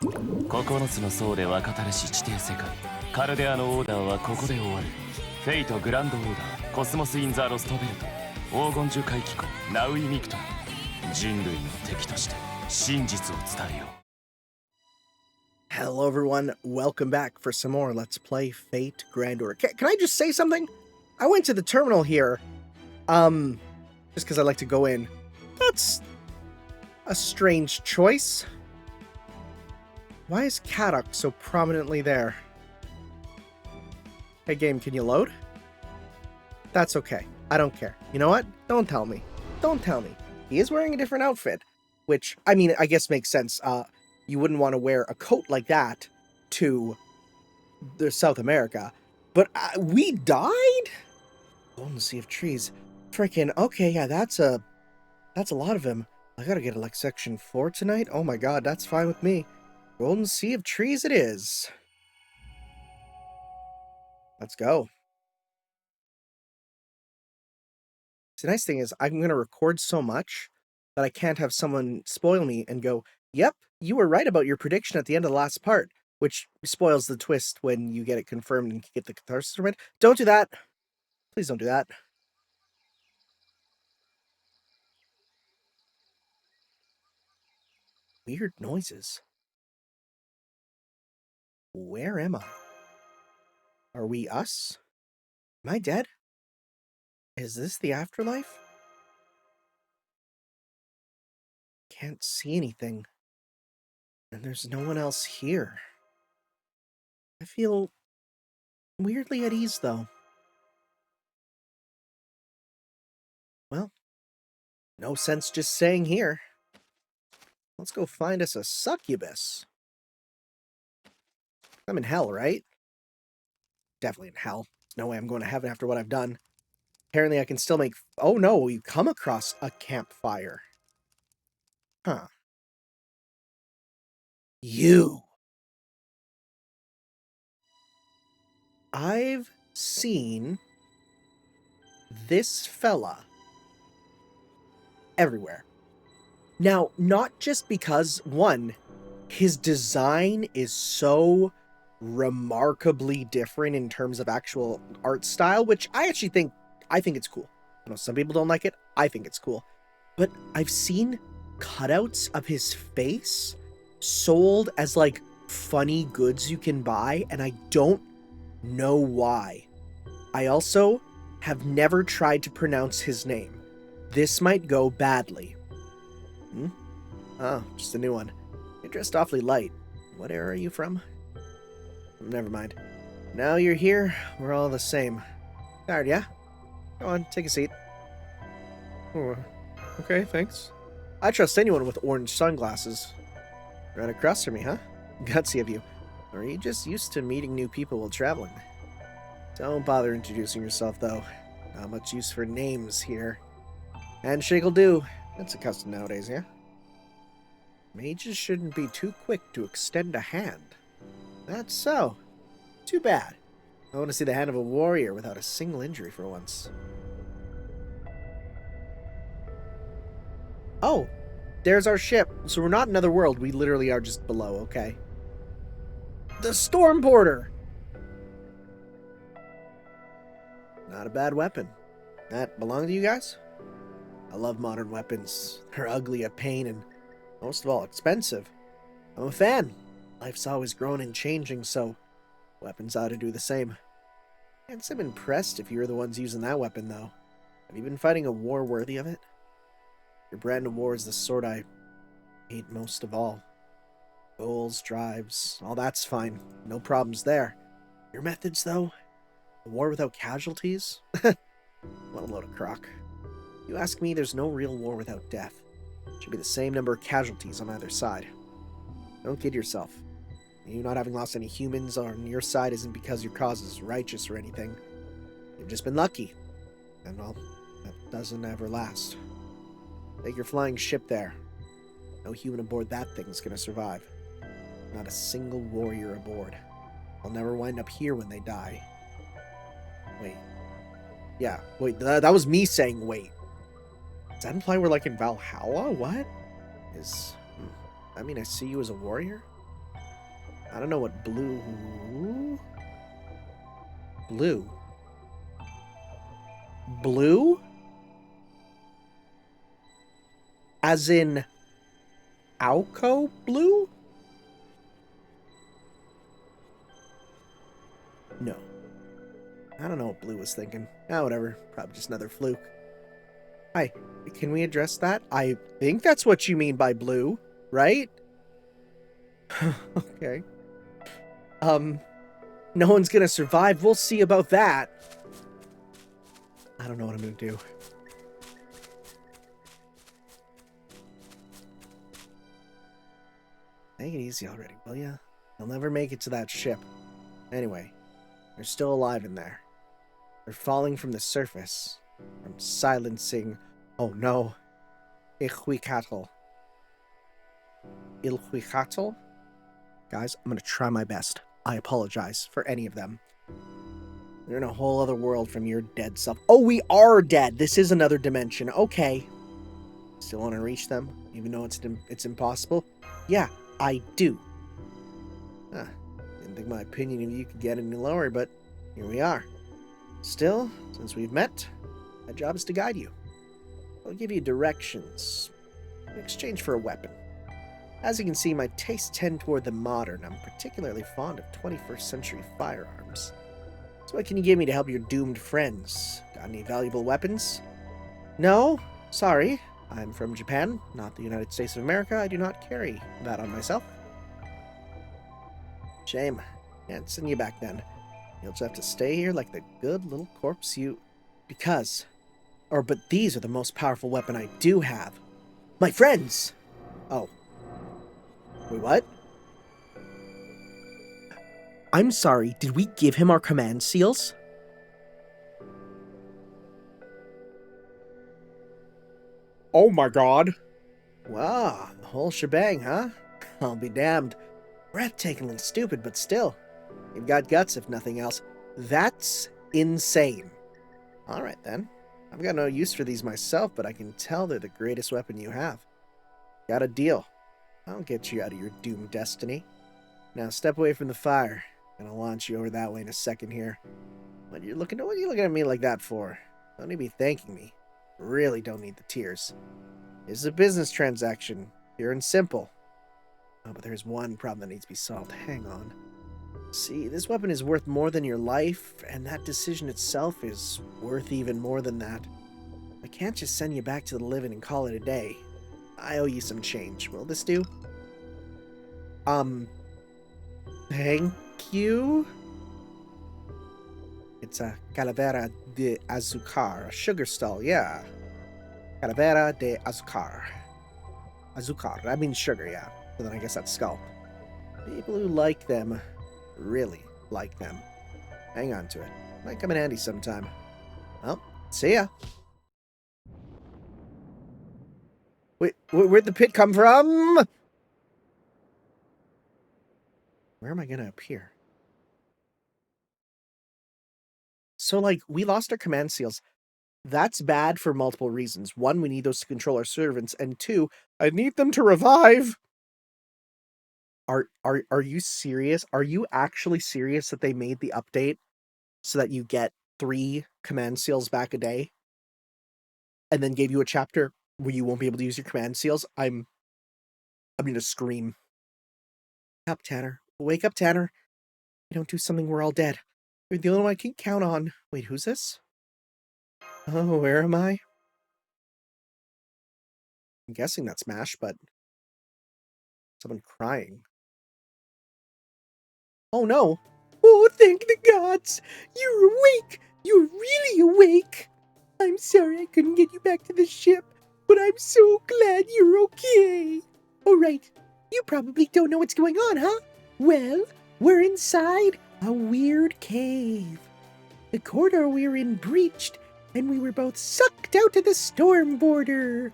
9つの層で分かたれし地底世界。カルデアのオーダーはここで終わる。フェイトグランドオーダー、コスモス・イン・ザ・ロストベルト、黄金樹海機構、ナウイ・ミクトン。人類の敵として真実を伝えよう。 Hello everyone, welcome back for some more Let's Play Fate Grand Order. Can I just say something? I went to the terminal here, just because I like to go in. That's a strange choice. Why is Kadok so prominently there? Hey game, can you load? That's okay, I don't care. You know what? Don't tell me. Don't tell me. He is wearing a different outfit, which, I mean, I guess makes sense. You wouldn't want to wear a coat like that to the South America. But we died? Golden Sea of Trees. Freaking, okay, yeah, that's a lot of him. I gotta get like section 4 tonight? Oh my god, that's fine with me. Golden Sea of Trees it is. Let's go. The nice thing is I'm gonna record so much that I can't have someone spoil me and go, yep, you were right about your prediction at the end of the last part, which spoils the twist when you get it confirmed and get the catharsis from it. Don't do that. Please don't do that. Weird noises. Where am I? Are we us? Am I dead? Is this the afterlife? Can't see anything. And there's no one else here. I feel weirdly at ease, though. Well, no sense just staying here. Let's go find us a succubus. I'm in hell, right? Definitely in hell. No way I'm going to heaven after what I've done. Apparently I can still make... Oh no, you come across a campfire. Huh. You. I've seen this fella everywhere. Now, not just because, one, his design is so remarkably different in terms of actual art style, which I actually think it's cool. I know some people don't like it. I think it's cool. But I've seen cutouts of his face sold as like funny goods you can buy, and I don't know why. I also have never tried to pronounce his name. This might go badly. Oh, just a new one. You're dressed awfully light. What era are you from? Never mind. Now you're here, we're all the same. Tired, yeah? Go on, take a seat. Oh, okay, thanks. I trust anyone with orange sunglasses. Right across from me, huh? Gutsy of you. Or are you just used to meeting new people while traveling? Don't bother introducing yourself, though. Not much use for names here. Handshake will do. That's a custom nowadays, yeah? Mages shouldn't be too quick to extend a hand. That's so. Too bad. I want to see the hand of a warrior without a single injury for once. Oh, there's our ship. So we're not in another world. We literally are just below, okay. The Storm Porter! Not a bad weapon. That belong to you guys? I love modern weapons. They're ugly, a pain, and most of all, expensive. I'm a fan. Life's always growing and changing, so weapons ought to do the same. Can't say I'm impressed if you're the ones using that weapon, though. Have you been fighting a war worthy of it? Your brand of war is the sort I hate most of all. Goals, drives, all that's fine. No problems there. Your methods, though? A war without casualties? What a load of crock. You ask me, there's no real war without death. Should be the same number of casualties on either side. Don't kid yourself. You not having lost any humans on your side isn't because your cause is righteous or anything. You've just been lucky. And well, that doesn't ever last. Take your flying ship there. No human aboard that thing's gonna survive. Not a single warrior aboard. They'll never wind up here when they die. Wait. Yeah, wait, that was me saying wait. Does that imply we're like in Valhalla? What? I mean, I see you as a warrior? I don't know what blue... Blue? Blue? As in... Alco blue? No. I don't know what Blue was thinking. Ah, whatever. Probably just another fluke. Hi, can we address that? I think that's what you mean by blue, right? Okay. No one's gonna survive. We'll see about that. I don't know what I'm gonna do. Take it easy already, will ya? You'll never make it to that ship. Anyway, they're still alive in there. They're falling from the surface. From silencing... Oh no. Ilhuicatl. Ilhuicatl? Guys, I'm gonna try my best. I apologize for any of them. They're in a whole other world from your dead self. Oh, we are dead! This is another dimension. Okay. Still want to reach them, even though it's impossible? Yeah, I do. Huh. Didn't think my opinion of you could get any lower, but here we are. Still, since we've met, my job is to guide you. I'll give you directions in exchange for a weapon. As you can see, my tastes tend toward the modern. I'm particularly fond of 21st century firearms. So what can you give me to help your doomed friends? Got any valuable weapons? No? Sorry. I'm from Japan, not the United States of America. I do not carry that on myself. Shame. Can't send you back then. You'll just have to stay here like the good little corpse you... Because... but these are the most powerful weapon I do have. My friends! Oh. Wait, what? I'm sorry, did we give him our command seals? Oh my god. Wow, the whole shebang, huh? I'll be damned. Breathtakingly stupid, but still. You've got guts, if nothing else. That's insane. Alright then. I've got no use for these myself, but I can tell they're the greatest weapon you have. Got a deal. I'll get you out of your doomed destiny. Now step away from the fire. Gonna launch you over that way in a second here. What are you looking at me like that for? Don't need to be thanking me. Really don't need the tears. This is a business transaction. Pure and simple. Oh, but there's one problem that needs to be solved. Hang on. See, this weapon is worth more than your life, and that decision itself is worth even more than that. I can't just send you back to the living and call it a day. I owe you some change. Will this do? Thank you? It's a calavera de azúcar, a sugar stall, yeah. Calavera de azúcar. Azúcar, that means sugar, yeah. So then I guess that's skull. People who like them really like them. Hang on to it. Might come in handy sometime. Well, see ya. Wait, where'd the pit come from? Where am I gonna appear? So, like, we lost our command seals. That's bad for multiple reasons. One, we need those to control our servants, and two, I need them to revive. Are you serious? Are you actually serious that they made the update so that you get 3 command seals back a day? And then gave you a chapter where you won't be able to use your command seals? I'm gonna scream. Wake up, Tanner. Wake up, Tanner. If you don't do something, we're all dead. You're the only one I can count on. Wait, who's this? Oh, where am I? I'm guessing that's MASH, but... someone crying. Oh no! Oh, thank the gods! You're awake! You're really awake! I'm sorry I couldn't get you back to the ship, but I'm so glad you're okay! Alright, you probably don't know what's going on, huh? Well, we're inside a weird cave. The corridor we were in breached, and we were both sucked out to the storm border.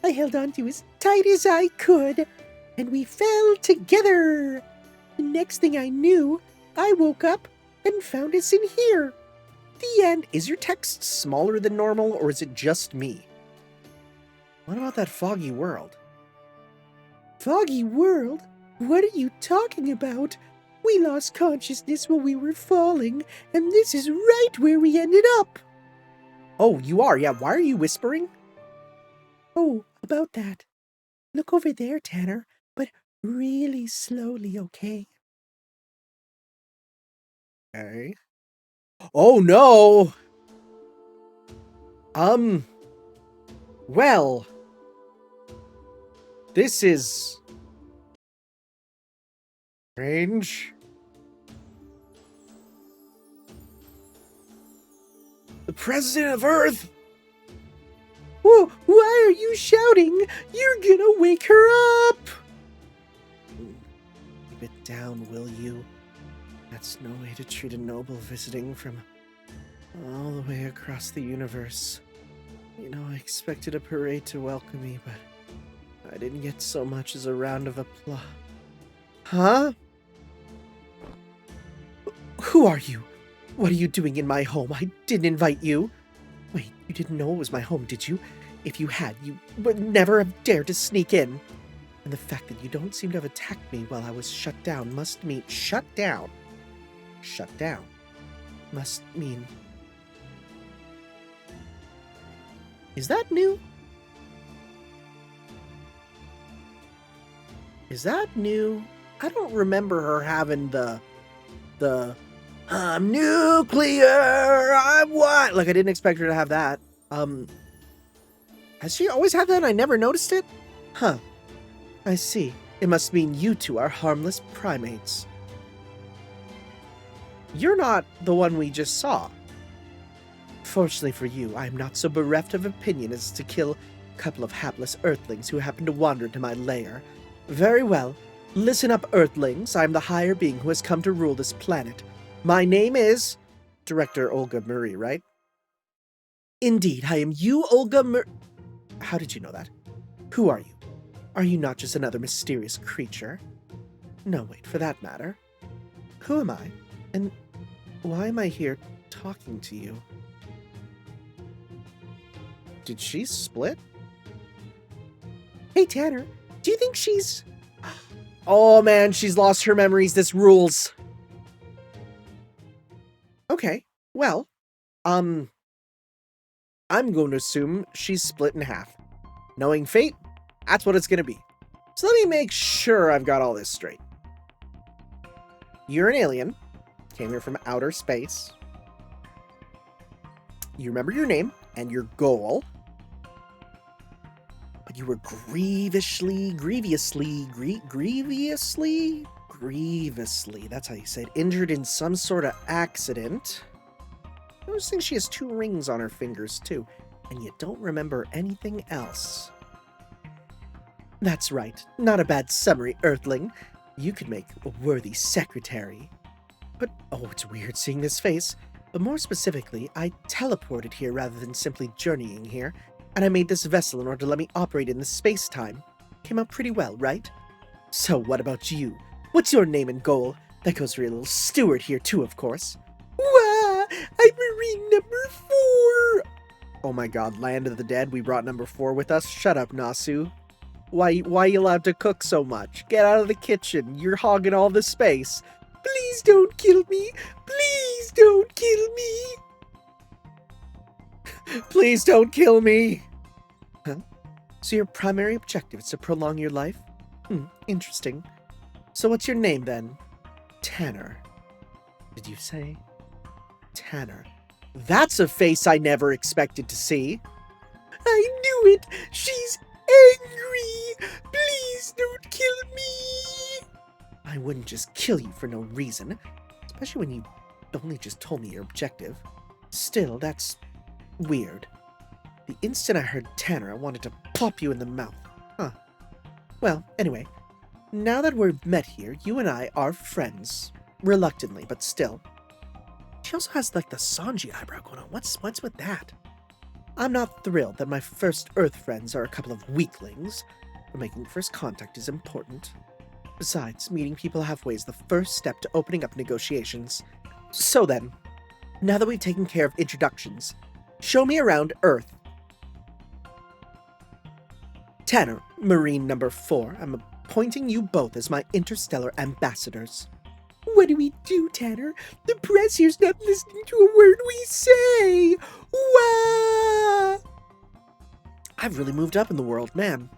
I held on to as tight as I could, and we fell together. The next thing I knew, I woke up and found us in here. The end. Is your text smaller than normal, or is it just me? What about that foggy world? Foggy world? What are you talking about? We lost consciousness while we were falling, and this is right where we ended up. Oh, you are? Yeah, why are you whispering? Oh, about that. Look over there, Tanner, but really slowly, okay? Okay. Oh, no! Well, this is strange. The President of Earth! Whoa, why are you shouting? You're gonna wake her up! Keep it down, will you? That's no way to treat a noble visiting from all the way across the universe. You know, I expected a parade to welcome me, but I didn't get so much as a round of applause. Huh? Who are you? What are you doing in my home? I didn't invite you. Wait, you didn't know it was my home, did you? If you had, you would never have dared to sneak in. And the fact that you don't seem to have attacked me while I was shut down must mean... Shut down? Shut down. Must mean... Is that new? Is that new? I don't remember her having the I'm nuclear, I'm what? Like, I didn't expect her to have that. Has she always had that? I never noticed it? Huh. I see. It must mean you two are harmless primates. You're not the one we just saw. Fortunately for you, I am not so bereft of opinion as to kill a couple of hapless Earthlings who happen to wander into my lair. Very well. Listen up, Earthlings. I am the higher being who has come to rule this planet. My name is... Director Olga Marie, right? Indeed, I am U-Olga Marie... How did you know that? Who are you? Are you not just another mysterious creature? No, wait, for that matter. Who am I? And why am I here talking to you? Did she split? Hey, Tanner, do you think she's... Oh, man, she's lost her memories. This rules. Okay, well, I'm going to assume she's split in half. Knowing fate, that's what it's going to be. So let me make sure I've got all this straight. You're an alien. Came here from outer space. You remember your name and your goal. But you were grievously, that's how you say it, injured in some sort of accident. I was thinking she has 2 rings on her fingers, too, and you don't remember anything else. That's right. Not a bad summary, Earthling. You could make a worthy secretary. But, oh, it's weird seeing this face. But more specifically, I teleported here rather than simply journeying here, and I made this vessel in order to let me operate in the space-time. Came out pretty well, right? So, what about you? What's your name and goal? That goes for your little steward here, too, of course. Wah! I'm Marine number 4! Oh my god, Land of the Dead, we brought number 4 with us? Shut up, Nasu. Why are you allowed to cook so much? Get out of the kitchen. You're hogging all the space. Please don't kill me. Please don't kill me. Please don't kill me. Huh? So your primary objective is to prolong your life? Interesting. So what's your name then? Tanner. Did you say? Tanner. That's a face I never expected to see. I knew it. She's angry. Please don't kill me. I wouldn't just kill you for no reason, especially when you only just told me your objective. Still, that's weird. The instant I heard Tanner, I wanted to pop you in the mouth. Huh. Well, anyway, now that we're met here, you and I are friends. Reluctantly, but still. She also has, like, the Sanji eyebrow going on. What's with that? I'm not thrilled that my first Earth friends are a couple of weaklings, but making first contact is important. Besides, meeting people halfway is the first step to opening up negotiations. So then, now that we've taken care of introductions, show me around Earth. Tanner, Marine number 4, I'm appointing you both as my interstellar ambassadors. What do we do, Tanner? The press here's not listening to a word we say. Wah! I've really moved up in the world, man.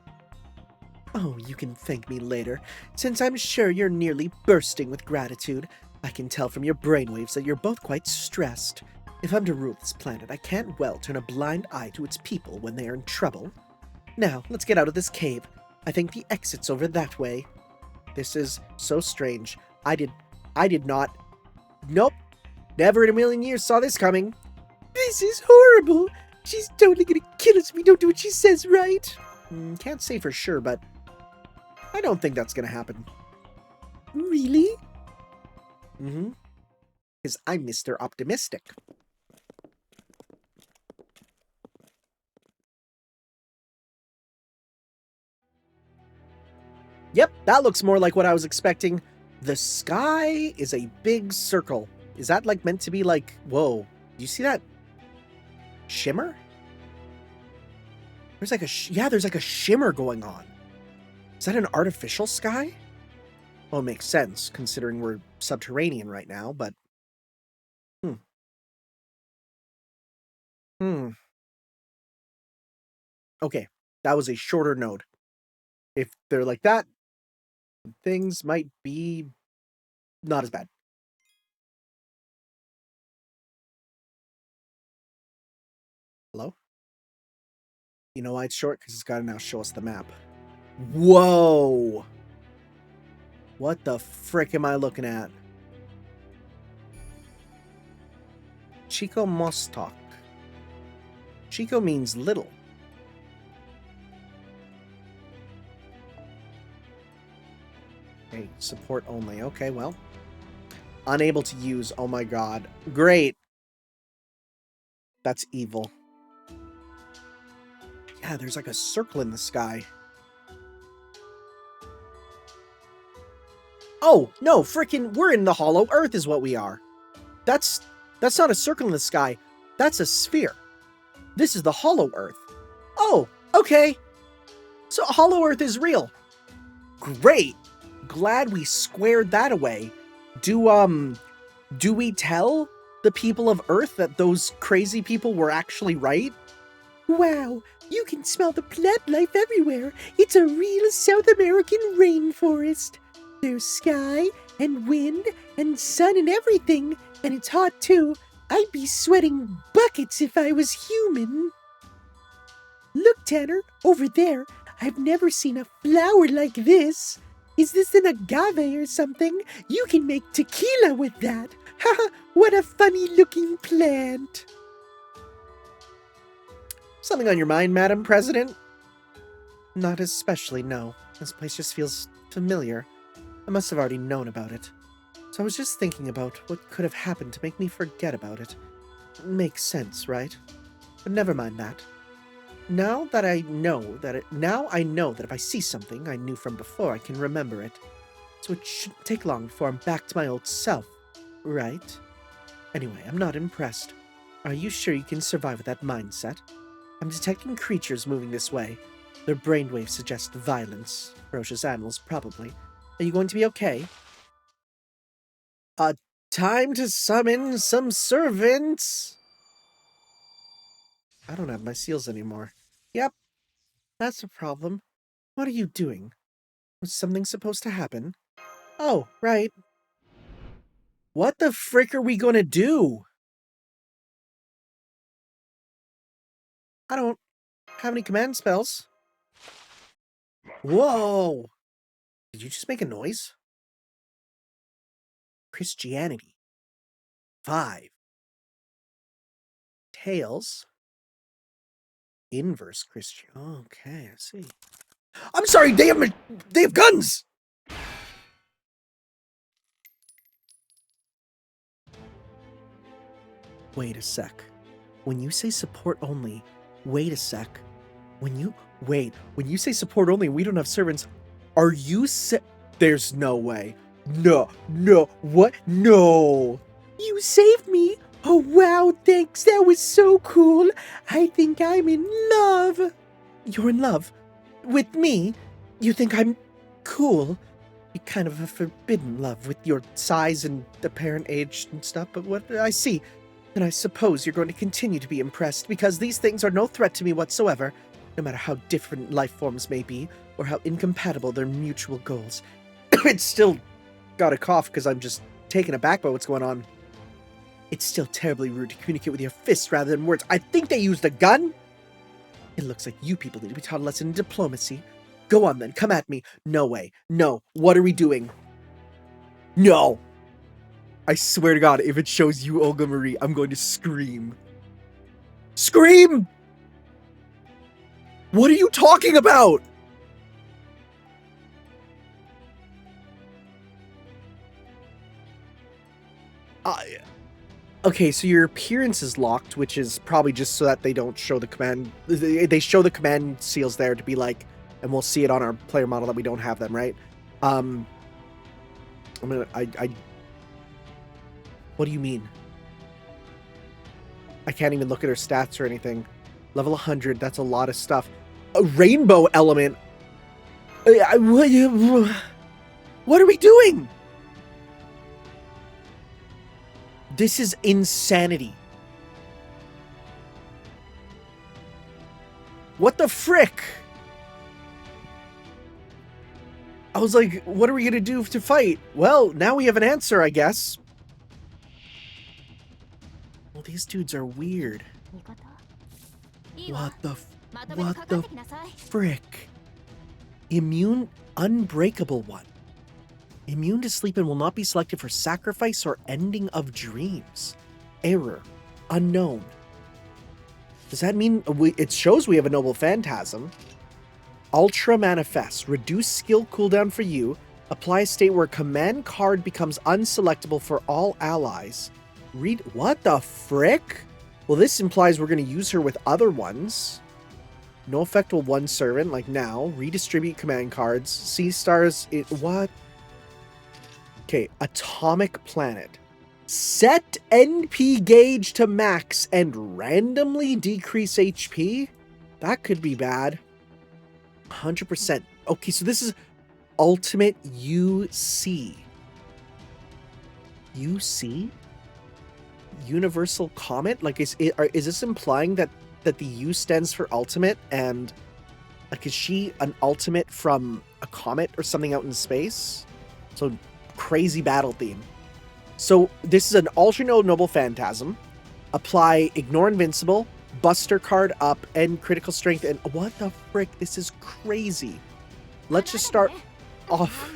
Oh, you can thank me later, since I'm sure you're nearly bursting with gratitude. I can tell from your brainwaves that you're both quite stressed. If I'm to rule this planet, I can't well turn a blind eye to its people when they are in trouble. Now, let's get out of this cave. I think the exit's over that way. This is so strange. I did not... Nope. Never in a million years saw this coming. This is horrible. She's totally gonna kill us if we don't do what she says, right? Can't say for sure, but I don't think that's gonna happen. Really? Mm-hmm. Because I'm Mr. Optimistic. Yep, that looks more like what I was expecting. The sky is a big circle. Is that like meant to be like, whoa, do you see that shimmer? There's like there's like a shimmer going on. Is that an artificial sky? Well, it makes sense considering we're subterranean right now, but Okay, that was a shorter node. If they're like that, things might be not as bad. Hello? You know why it's short? Because it's got to now show us the map. Whoa! What the frick am I looking at? Chico Mostok. Chico means little. Okay, support only. Okay, well. Unable to use. Oh my god. Great. That's evil. Yeah, there's like a circle in the sky. Oh, no, frickin' we're in the hollow earth is what we are. That's not a circle in the sky. That's a sphere. This is the hollow earth. Oh, okay. So hollow earth is real. Great. Glad we squared that away. Do we tell the people of Earth that those crazy people were actually right? Wow, you can smell the plant life everywhere. It's a real South American rainforest. There's sky and wind and sun and everything, and it's hot too. I'd be sweating buckets if I was human. Look, Tanner, over there. I've never seen a flower like this. Is this an agave or something? You can make tequila with that. Haha, what a funny-looking plant. Something on your mind, Madam President? Not especially, no. This place just feels familiar. I must have already known about it. So I was just thinking about what could have happened to make me forget about it. Makes sense, right? But never mind that. Now I know that if I see something I knew from before, I can remember it. So it shouldn't take long before I'm back to my old self, right? Anyway, I'm not impressed. Are you sure you can survive with that mindset? I'm detecting creatures moving this way. Their brainwaves suggest violence. Ferocious animals, probably. Are you going to be okay? Time to summon some servants! I don't have my seals anymore. Yep, that's a problem. What are you doing? Was something supposed to happen? Oh, right. What the frick are we gonna do? I don't have any command spells. Whoa! Did you just make a noise? Christianity. 5. Tails. Inverse Christian. Okay, I see. I'm sorry, they have guns! Wait a sec. When you say support only, wait a sec. When you say support only, we don't have servants. Are you There's no way. No, what? No! You saved me! Oh wow, thanks, that was so cool! I think I'm in love! You're in love? With me? You think I'm cool? be kind of a forbidden love with your size and apparent age and stuff, but what I see, and I suppose you're going to continue to be impressed, because these things are no threat to me whatsoever, no matter how different life forms may be, or how incompatible their mutual goals. It's still got a cough because I'm just taken aback by what's going on. It's still terribly rude to communicate with your fists rather than words. I think they used a gun? It looks like you people need to be taught a lesson in diplomacy. Go on then, come at me. No way. No. What are we doing? No. I swear to God, if it shows U-Olga Marie, I'm going to scream. Scream! What are you talking about? Okay, so your appearance is locked, which is probably just so that they don't show the command. They show the command seals there to be like, and we'll see it on our player model that we don't have them, right? What do you mean? I can't even look at her stats or anything. Level 100, that's a lot of stuff. A rainbow element. What are we doing? This is insanity. What the frick? I was like, what are we gonna do to fight? Well, now we have an answer, I guess. Well, these dudes are weird. What the frick? Immune, unbreakable one. Immune to sleep and will not be selected for sacrifice or ending of dreams. Error. Unknown. Does that mean it shows we have a noble phantasm? Ultra manifest. Reduce skill cooldown for you. Apply a state where command card becomes unselectable for all allies. Read. What the frick? Well, this implies we're going to use her with other ones. No effect will one servant, like now. Redistribute command cards. Sea stars. What? Okay, Atomic Planet. Set NP gauge to max and randomly decrease HP? That could be bad. 100%. Okay, so this is Ultimate UC. UC? Universal Comet? Like, is this implying that the U stands for Ultimate, and like, is she an Ultimate from a comet or something out in space? So, crazy battle theme. So this is an Ultra Noble Phantasm. Apply Ignore Invincible, Buster card up, and Critical Strength. And what the frick? This is crazy. Let's just start off.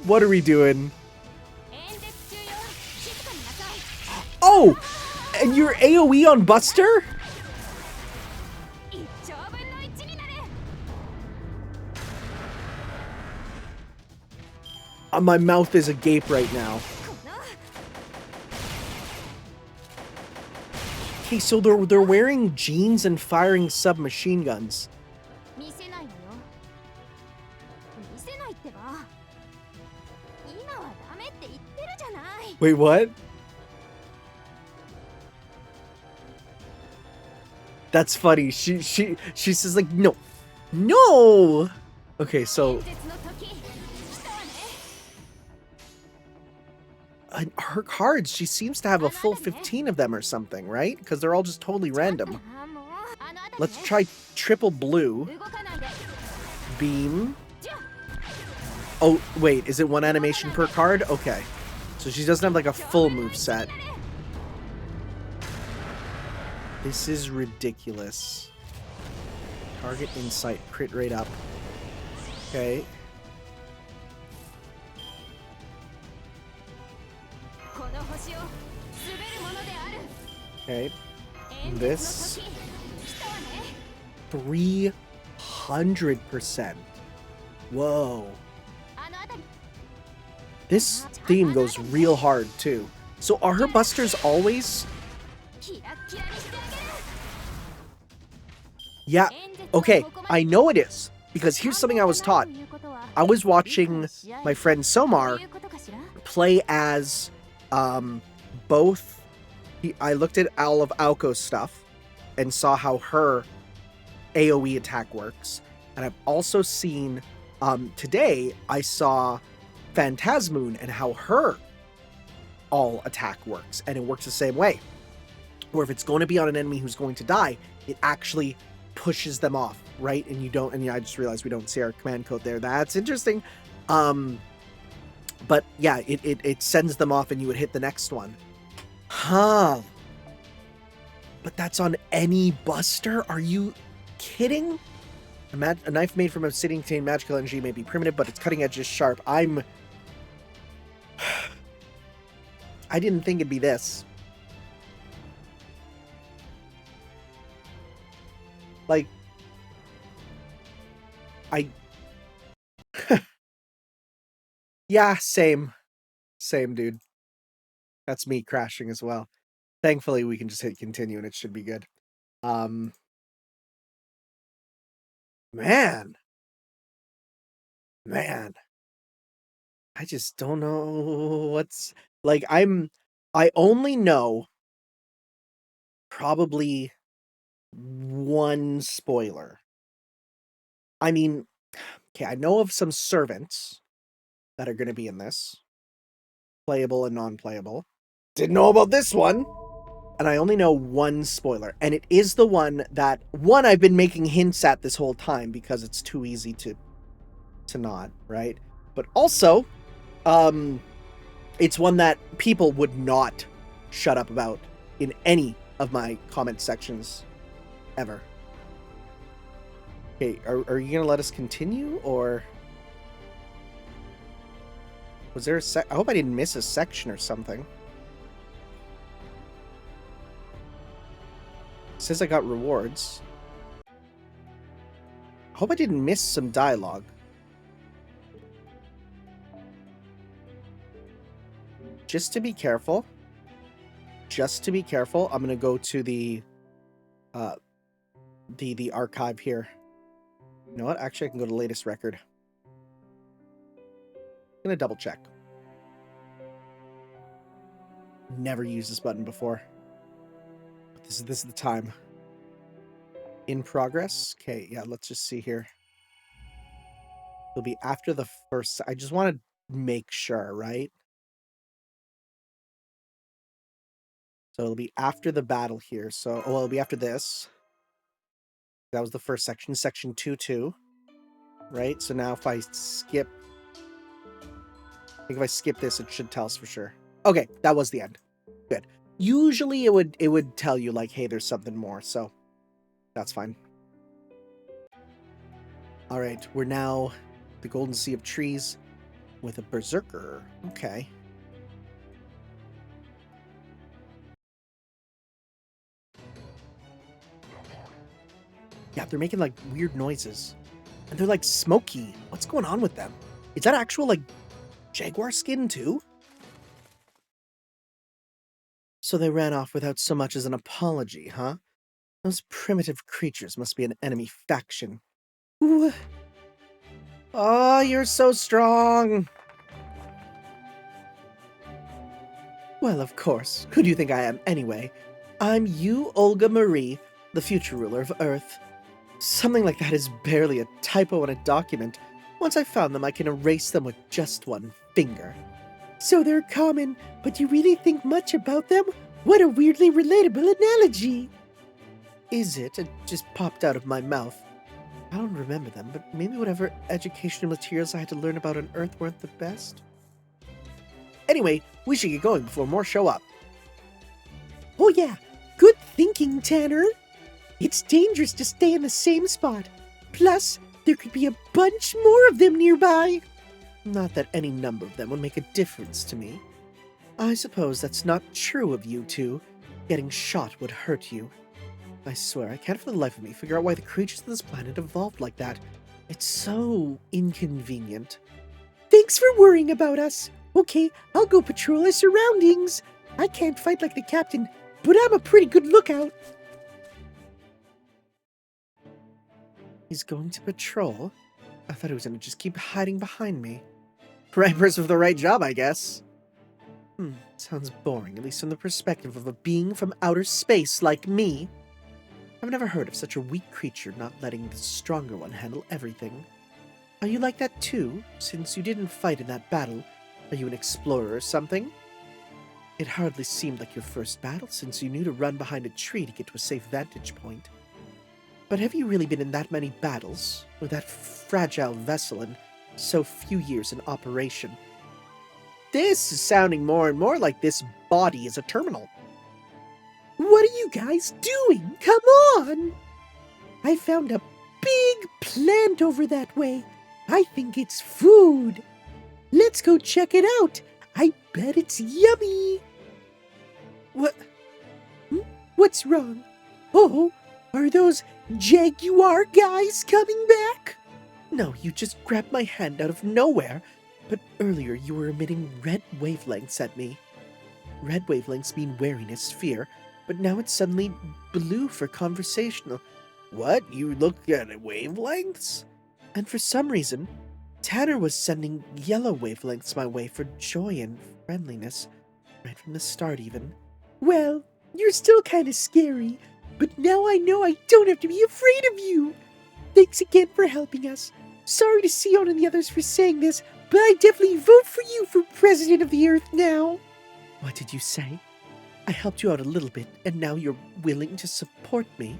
What are we doing? Oh! And you're AoE on Buster? My mouth is agape right now. Okay, so they're wearing jeans and firing submachine guns. Wait, what? That's funny. She says like, no. No! Okay, so her cards, she seems to have a full 15 of them or something, right? Because they're all just totally random. Let's try triple blue. Beam. Oh, wait, is it one animation per card? Okay. So she doesn't have like a full move set. This is ridiculous. Target insight, crit rate up. Okay. Okay. This 300%. Whoa. This theme goes real hard too. So are her busters always? Yeah. Okay, I know it is, because here's something I was taught. I was watching my friend Somar play as both. I looked at all of Aoko's stuff and saw how her AoE attack works. And I've also seen, today, I saw Phantasmoon and how her all attack works, and it works the same way. Or if it's going to be on an enemy who's going to die, it actually pushes them off, right? And you don't, and yeah, I just realized we don't see our command code there. That's interesting. But yeah, it sends them off and you would hit the next one. Huh. But that's on any buster? Are you kidding? A knife made from obsidian contained magical energy may be primitive, but its cutting edge is sharp. I didn't think it'd be this. Like, yeah, same, dude. That's me crashing as well. Thankfully, we can just hit continue and it should be good. Man. I just don't know what's... Like, I only know probably one spoiler. I mean, okay, I know of some servants that are going to be in this. Playable and non-playable. Didn't know about this one. And I only know one spoiler. And it is the one that, I've been making hints at this whole time because it's too easy to not, right? But also, it's one that people would not shut up about in any of my comment sections ever. Okay, are you gonna let us continue, or was there a I hope I didn't miss a section or something. It says I got rewards. I hope I didn't miss some dialogue. Just to be careful, I'm gonna go to the archive here. You know what? Actually, I can go to latest record. I'm gonna double check. Never used this button before. But this is the time. In progress. Okay, yeah. Let's just see here. It'll be after the first. I just want to make sure, right? So it'll be after the battle here. So, well, it'll be after this. That was the first section, section 2-2. Right? So now if I skip... I think if I skip this, it should tell us for sure. Okay, that was the end. Good. Usually it would tell you, like, hey, there's something more, so that's fine. Alright, we're now the Golden Sea of Trees with a Berserker. Okay. Yeah, they're making, like, weird noises. And they're, like, smoky. What's going on with them? Is that actual, like, jaguar skin, too? So they ran off without so much as an apology, huh? Those primitive creatures must be an enemy faction. Ooh. Oh, you're so strong! Well, of course. Who do you think I am, anyway? I'm U-Olga Marie, the future ruler of Earth. Something like that is barely a typo in a document. Once I found them, I can erase them with just one finger. So they're common, but you really think much about them? What a weirdly relatable analogy! Is it? It just popped out of my mouth. I don't remember them, but maybe whatever educational materials I had to learn about on Earth weren't the best. Anyway, we should get going before more show up. Oh yeah, good thinking, Tanner. It's dangerous to stay in the same spot. Plus, there could be a bunch more of them nearby. Not that any number of them would make a difference to me. I suppose that's not true of you two. Getting shot would hurt you. I swear, I can't for the life of me figure out why the creatures of this planet evolved like that. It's so inconvenient. Thanks for worrying about us. Okay, I'll go patrol our surroundings. I can't fight like the captain, but I'm a pretty good lookout. He's going to patrol? I thought he was going to just keep hiding behind me. Right person for the right job, I guess. Sounds boring, at least from the perspective of a being from outer space like me. I've never heard of such a weak creature not letting the stronger one handle everything. Are you like that too? Since you didn't fight in that battle, are you an explorer or something? It hardly seemed like your first battle, since you knew to run behind a tree to get to a safe vantage point. But have you really been in that many battles, with that fragile vessel in so few years in operation? This is sounding more and more like this body is a terminal. What are you guys doing? Come on! I found a big plant over that way. I think it's food. Let's go check it out. I bet it's yummy. What? What's wrong? Oh, are those jaguar guys coming back? No, you just grabbed my hand out of nowhere. But earlier you were emitting red wavelengths at me. Red wavelengths mean wariness, fear, but now it's suddenly blue for conversational. What? You look at wavelengths? And for some reason, Tanner was sending yellow wavelengths my way for joy and friendliness, right from the start even. Well, you're still kind of scary, but now I know I don't have to be afraid of you. Thanks again for helping us. Sorry to Sion and the others for saying this, but I definitely vote for you for President of the Earth now. What did you say? I helped you out a little bit, and now you're willing to support me?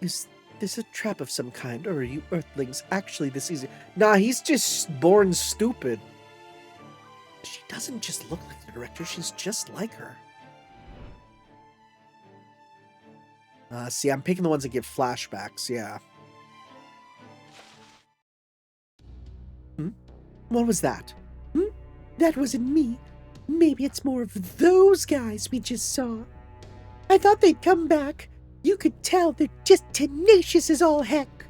Is this a trap of some kind, or are you Earthlings actually this easy? Nah, he's just born stupid. She doesn't just look like the director, she's just like her. See, I'm picking the ones that give flashbacks, yeah. What was that? That wasn't me. Maybe it's more of those guys we just saw. I thought they'd come back. You could tell they're just tenacious as all heck.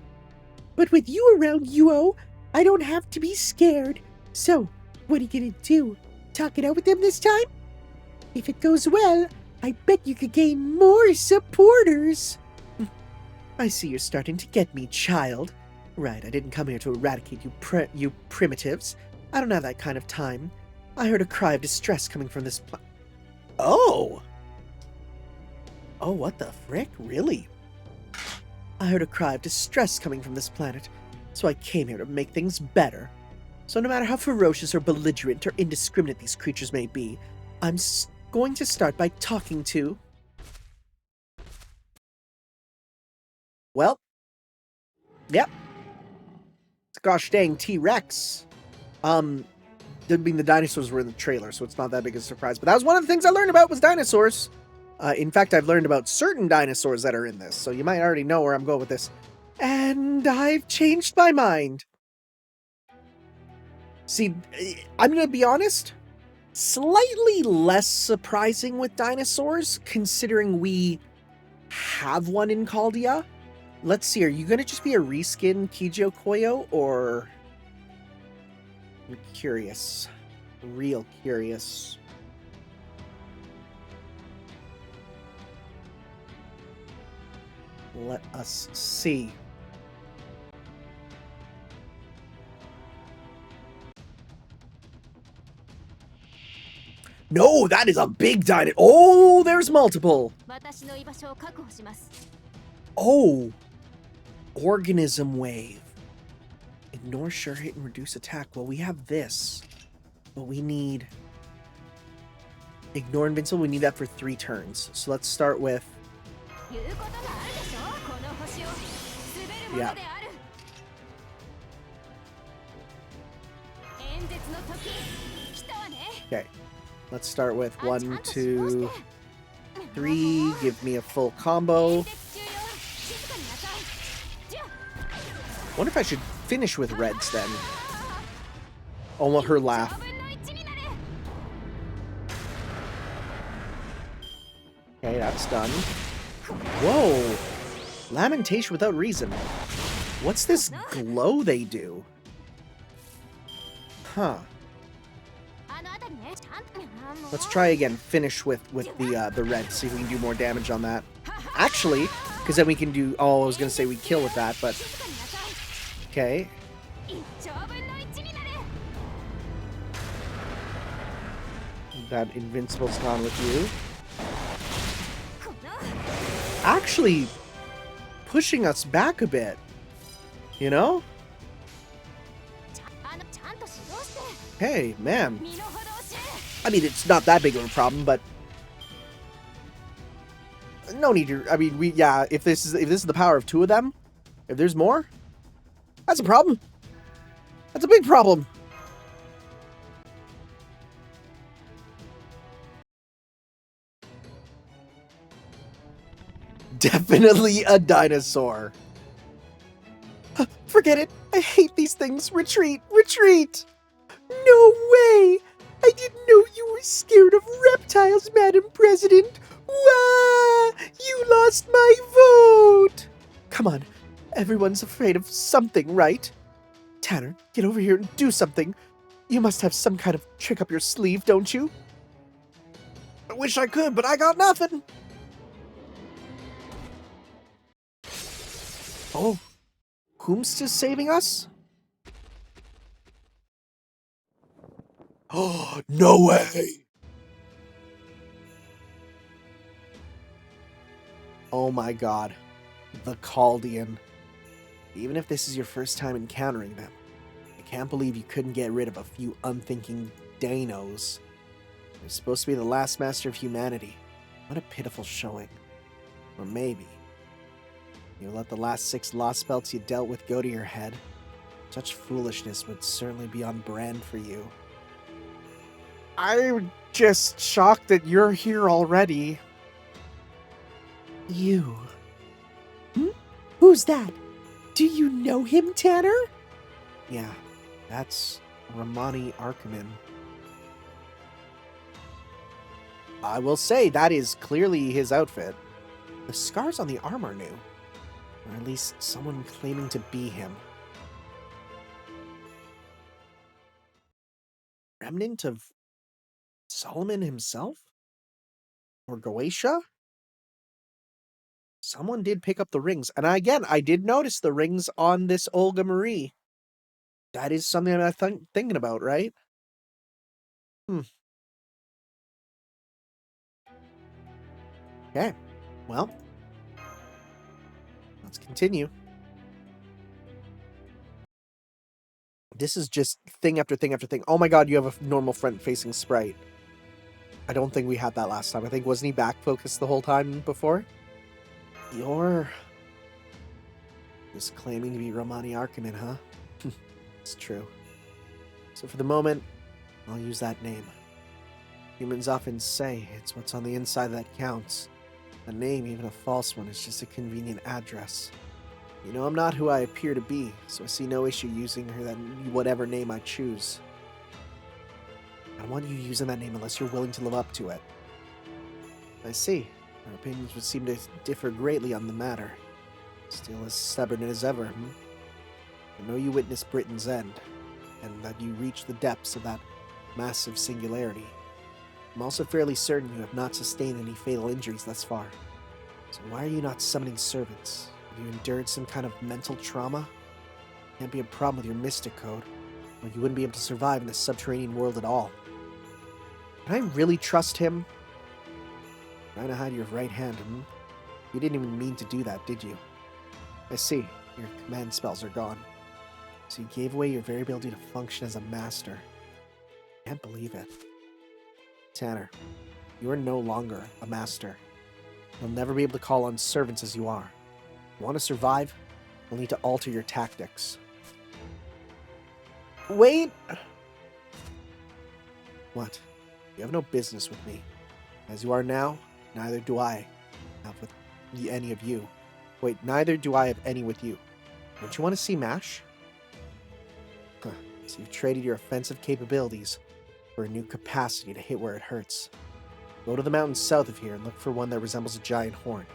But with you around, U-O, I don't have to be scared. So, what are you gonna do? Talk it out with them this time? If it goes well, I bet you could gain more supporters. I see you're starting to get me, child. Right, I didn't come here to eradicate you primitives. I don't have that kind of time. I heard a cry of distress coming from this Oh! Oh, what the frick? Really? I heard a cry of distress coming from this planet, so I came here to make things better. So no matter how ferocious or belligerent or indiscriminate these creatures may be, I'm going to start by talking to... Well. Yep. It's a gosh dang T-Rex. Didn't mean the dinosaurs were in the trailer, so it's not that big a surprise. But that was one of the things I learned about was dinosaurs. In fact, I've learned about certain dinosaurs that are in this, so you might already know where I'm going with this. And I've changed my mind. See, I'm going to be honest, slightly less surprising with dinosaurs, considering we have one in Chaldean. Let's see, are you going to just be a reskin Kijo Koyo, or... I'm curious. Real curious. Let us see. No, that is a big dino. Oh, there's multiple. Oh. Organism wave. Ignore sure hit and reduce attack. Well, we have this. But we need... Ignore invincible. We need that for 3 turns. So let's start with... Yeah. Okay. Let's start with 1, 2, 3. Give me a full combo. Wonder if I should finish with reds then. Oh, well, her laugh. Okay, that's done. Whoa! Lamentation without reason. What's this glow they do? Huh. Let's try again. Finish with the red. See if we can do more damage on that. Actually, because then we can do... Oh, I was going to say we kill with that, but... Okay. That invincible's gone with you. Actually, pushing us back a bit. You know? Hey, ma'am. I mean, it's not that big of a problem, but no need to. I mean, yeah. If this is the power of two of them, if there's more, that's a problem. That's a big problem. Definitely a dinosaur. Forget it. I hate these things. Retreat. Retreat. No way. I didn't know you were scared of reptiles, Madam President. Wah! You lost my vote. Come on. Everyone's afraid of something, right? Tanner, get over here and do something. You must have some kind of trick up your sleeve, don't you? I wish I could, but I got nothing. Oh, whom's just saving us? Oh, no way! Oh my god. The Chaldean. Even if this is your first time encountering them, I can't believe you couldn't get rid of a few unthinking Danos. They're supposed to be the last master of humanity. What a pitiful showing. Or maybe you let the last 6 Lostbelts you dealt with go to your head. Such foolishness would certainly be on brand for you. I'm just shocked that you're here already. You. Who's that? Do you know him, Tanner? Yeah, that's Romani Arkaman. I will say that is clearly his outfit. The scars on the arm are new. Or at least someone claiming to be him. Remnant of Solomon himself? Or Goetia? Someone did pick up the rings. And again, I did notice the rings on this Olga Marie. That is something I'm thinking about, right? Okay. Well, let's continue. This is just thing after thing after thing. Oh my god, you have a normal front-facing sprite. I don't think we had that last time. I think, wasn't he back-focused the whole time before? You're just claiming to be Romani Arkaman, huh? It's true. So for the moment, I'll use that name. Humans often say it's what's on the inside that counts. A name, even a false one, is just a convenient address. You know I'm not who I appear to be, so I see no issue using whatever name I choose. I don't want you using that name unless you're willing to live up to it. I see. Our opinions would seem to differ greatly on the matter. Still as stubborn as ever, I know you witnessed Britain's end, and that you reached the depths of that massive singularity. I'm also fairly certain you have not sustained any fatal injuries thus far. So why are you not summoning servants? Have you endured some kind of mental trauma? Can't be a problem with your mystic code, or you wouldn't be able to survive in this subterranean world at all. Can I really trust him? Trying to hide your right hand, You didn't even mean to do that, did you? I see. Your command spells are gone. So you gave away your very ability to function as a master. Can't believe it. Tanner, you are no longer a master. You'll never be able to call on servants as you are. If you want to survive, you'll need to alter your tactics. Wait! What? You have no business with me. As you are now, neither do I have with any of you. Wait, neither do I have any with you. Don't you want to see MASH? Huh. So you've traded your offensive capabilities for a new capacity to hit where it hurts. Go to the mountains south of here and look for one that resembles a giant horn.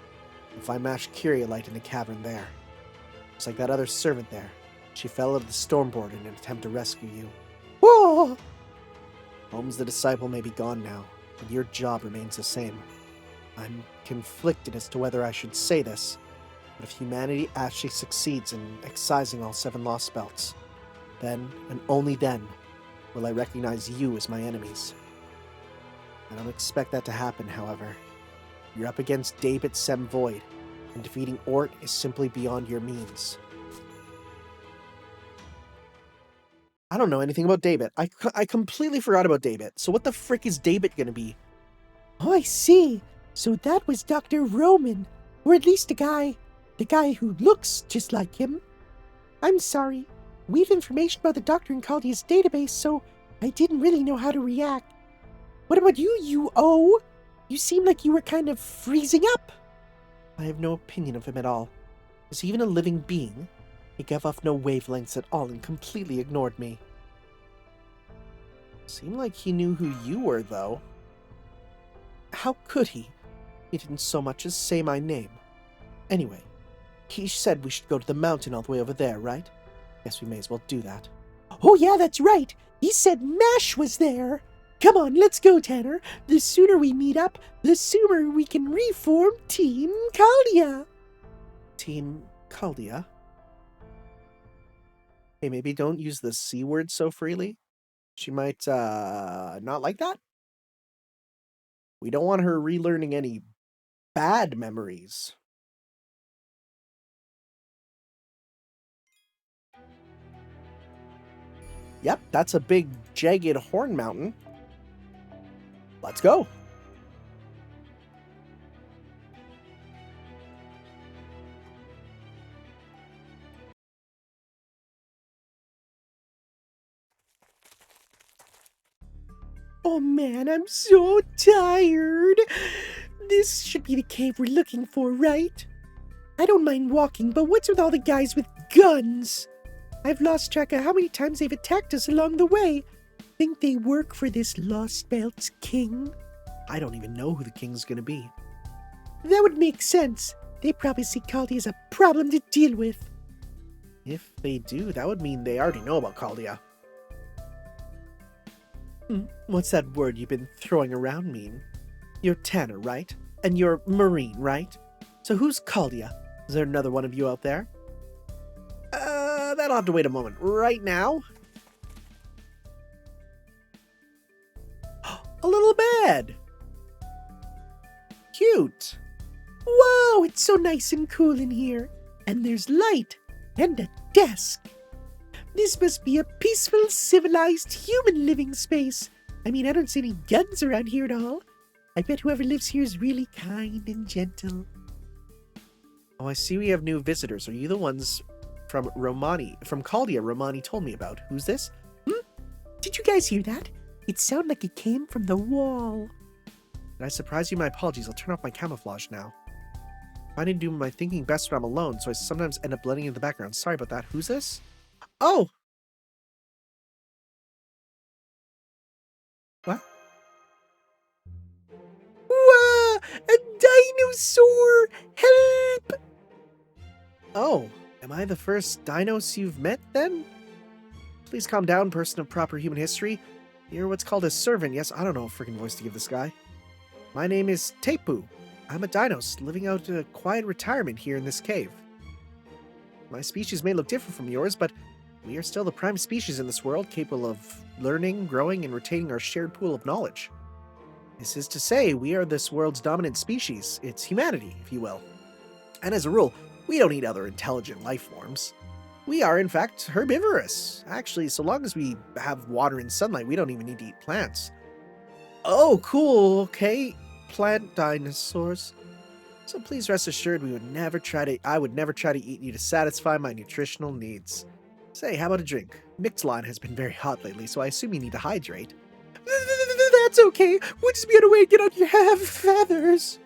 You'll find MASH Curiolite in a cavern there. Just like that other servant there. She fell out of the stormboard in an attempt to rescue you. Whoa! Holmes the Disciple may be gone now, but your job remains the same. I'm conflicted as to whether I should say this, but if humanity actually succeeds in excising all 7 Lostbelts, then, and only then, will I recognize you as my enemies. I don't expect that to happen, however. You're up against David Sem Void, and defeating Ort is simply beyond your means. I don't know anything about David. I completely forgot about David. So what the frick is David gonna be? Oh, I see. So that was Dr. Roman, or at least the guy who looks just like him. I'm sorry. We have information about the doctor in Chaldea's database, so I didn't really know how to react. What about you, U-O? You seem like you were kind of freezing up. I have no opinion of him at all. Is he even a living being? He gave off no wavelengths at all and completely ignored me. Seemed like he knew who you were, though. How could he? He didn't so much as say my name. Anyway, he said we should go to the mountain all the way over there, right? Guess we may as well do that. Oh yeah, that's right. He said MASH was there. Come on, let's go, Tanner. The sooner we meet up, the sooner we can reform Team Chaldea. Team Chaldea? Hey, maybe don't use the C word so freely. She might, not like that. We don't want her relearning any bad memories. Yep, that's a big, jagged horn mountain. Let's go. Oh man, I'm so tired. This should be the cave we're looking for, right? I don't mind walking, but what's with all the guys with guns? I've lost track of how many times they've attacked us along the way. Think they work for this Lostbelt's king? I don't even know who the king's gonna be. That would make sense. They probably see Chaldea as a problem to deal with. If they do, that would mean they already know about Chaldea. What's that word you've been throwing around mean? You're Tanner, right? And you're Marine, right? So who's Chaldea? Is there another one of you out there? That'll have to wait a moment. Right now? A little bed! Cute! Whoa, it's so nice and cool in here. And there's light. And a desk. This must be a peaceful, civilized, human living space. I mean, I don't see any guns around here at all. I bet whoever lives here is really kind and gentle. Oh, I see we have new visitors. Are you the ones from Chaldea Romani told me about? Who's this? Did you guys hear that? It sounded like it came from the wall. Did I surprise you? My apologies. I'll turn off my camouflage now. I didn't do my thinking best when I'm alone, so I sometimes end up blending into the background. Sorry about that. Who's this? Oh! What? Whoa! A dinosaur! Help! Oh, am I the first dinos you've met, then? Please calm down, person of proper human history. You're what's called a servant. Yes, I don't know a freaking voice to give this guy. My name is Tepeu. I'm a dinos, living out a quiet retirement here in this cave. My species may look different from yours, but we are still the prime species in this world, capable of learning, growing, and retaining our shared pool of knowledge. This is to say, we are this world's dominant species. It's humanity, if you will. And as a rule, we don't eat other intelligent life forms. We are, in fact, herbivorous. Actually, so long as we have water and sunlight, we don't even need to eat plants. Oh, cool, okay. Plant dinosaurs. So please rest assured I would never try to eat you to satisfy my nutritional needs. Say, how about a drink? Mictlān has been very hot lately, so I assume you need to hydrate. That's okay. We'll just be on our way to get on your feathers.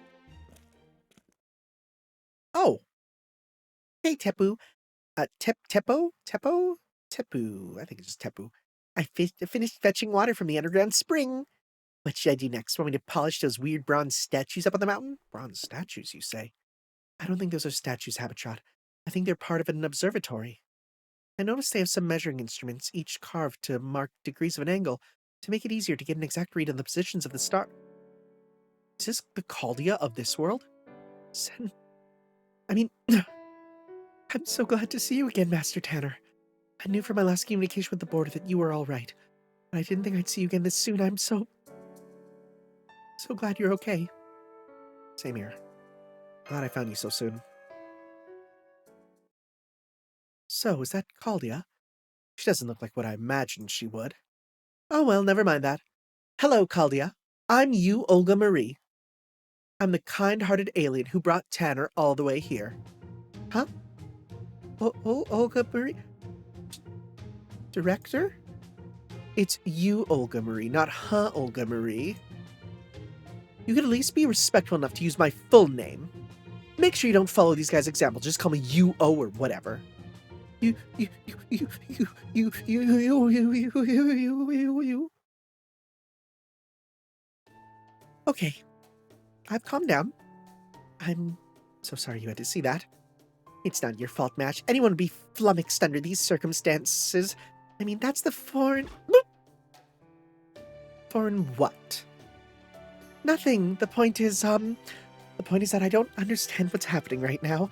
Oh. Hey, Tepeu. Tepeu? I think it's just Tepeu. I finished fetching water from the underground spring. What should I do next? Want me to polish those weird bronze statues up on the mountain? Bronze statues, you say? I don't think those are statues, Habitat. I think they're part of an observatory. I noticed they have some measuring instruments, each carved to mark degrees of an angle, to make it easier to get an exact read on the positions of the star. Is this the Chaldea of this world? I'm so glad to see you again, Master Tanner. I knew from my last communication with the border that you were all right, but I didn't think I'd see you again this soon. I'm so glad you're okay. Same here. Glad I found you so soon. So, is that Chaldea? She doesn't look like what I imagined she would. Oh well, never mind that. Hello, Chaldean. I'm U-Olga Marie. I'm the kind-hearted alien who brought Tanner all the way here. Huh? Olga Marie? Director? It's U-Olga Marie, not Olga Marie. You could at least be respectful enough to use my full name. Make sure you don't follow these guys' example. Just call me U-O or whatever. You. Okay. I've calmed down. I'm so sorry you had to see that. It's not your fault, Mash. Anyone would be flummoxed under these circumstances. I mean, that's the foreign... Foreign what? Nothing. The point is that I don't understand what's happening right now.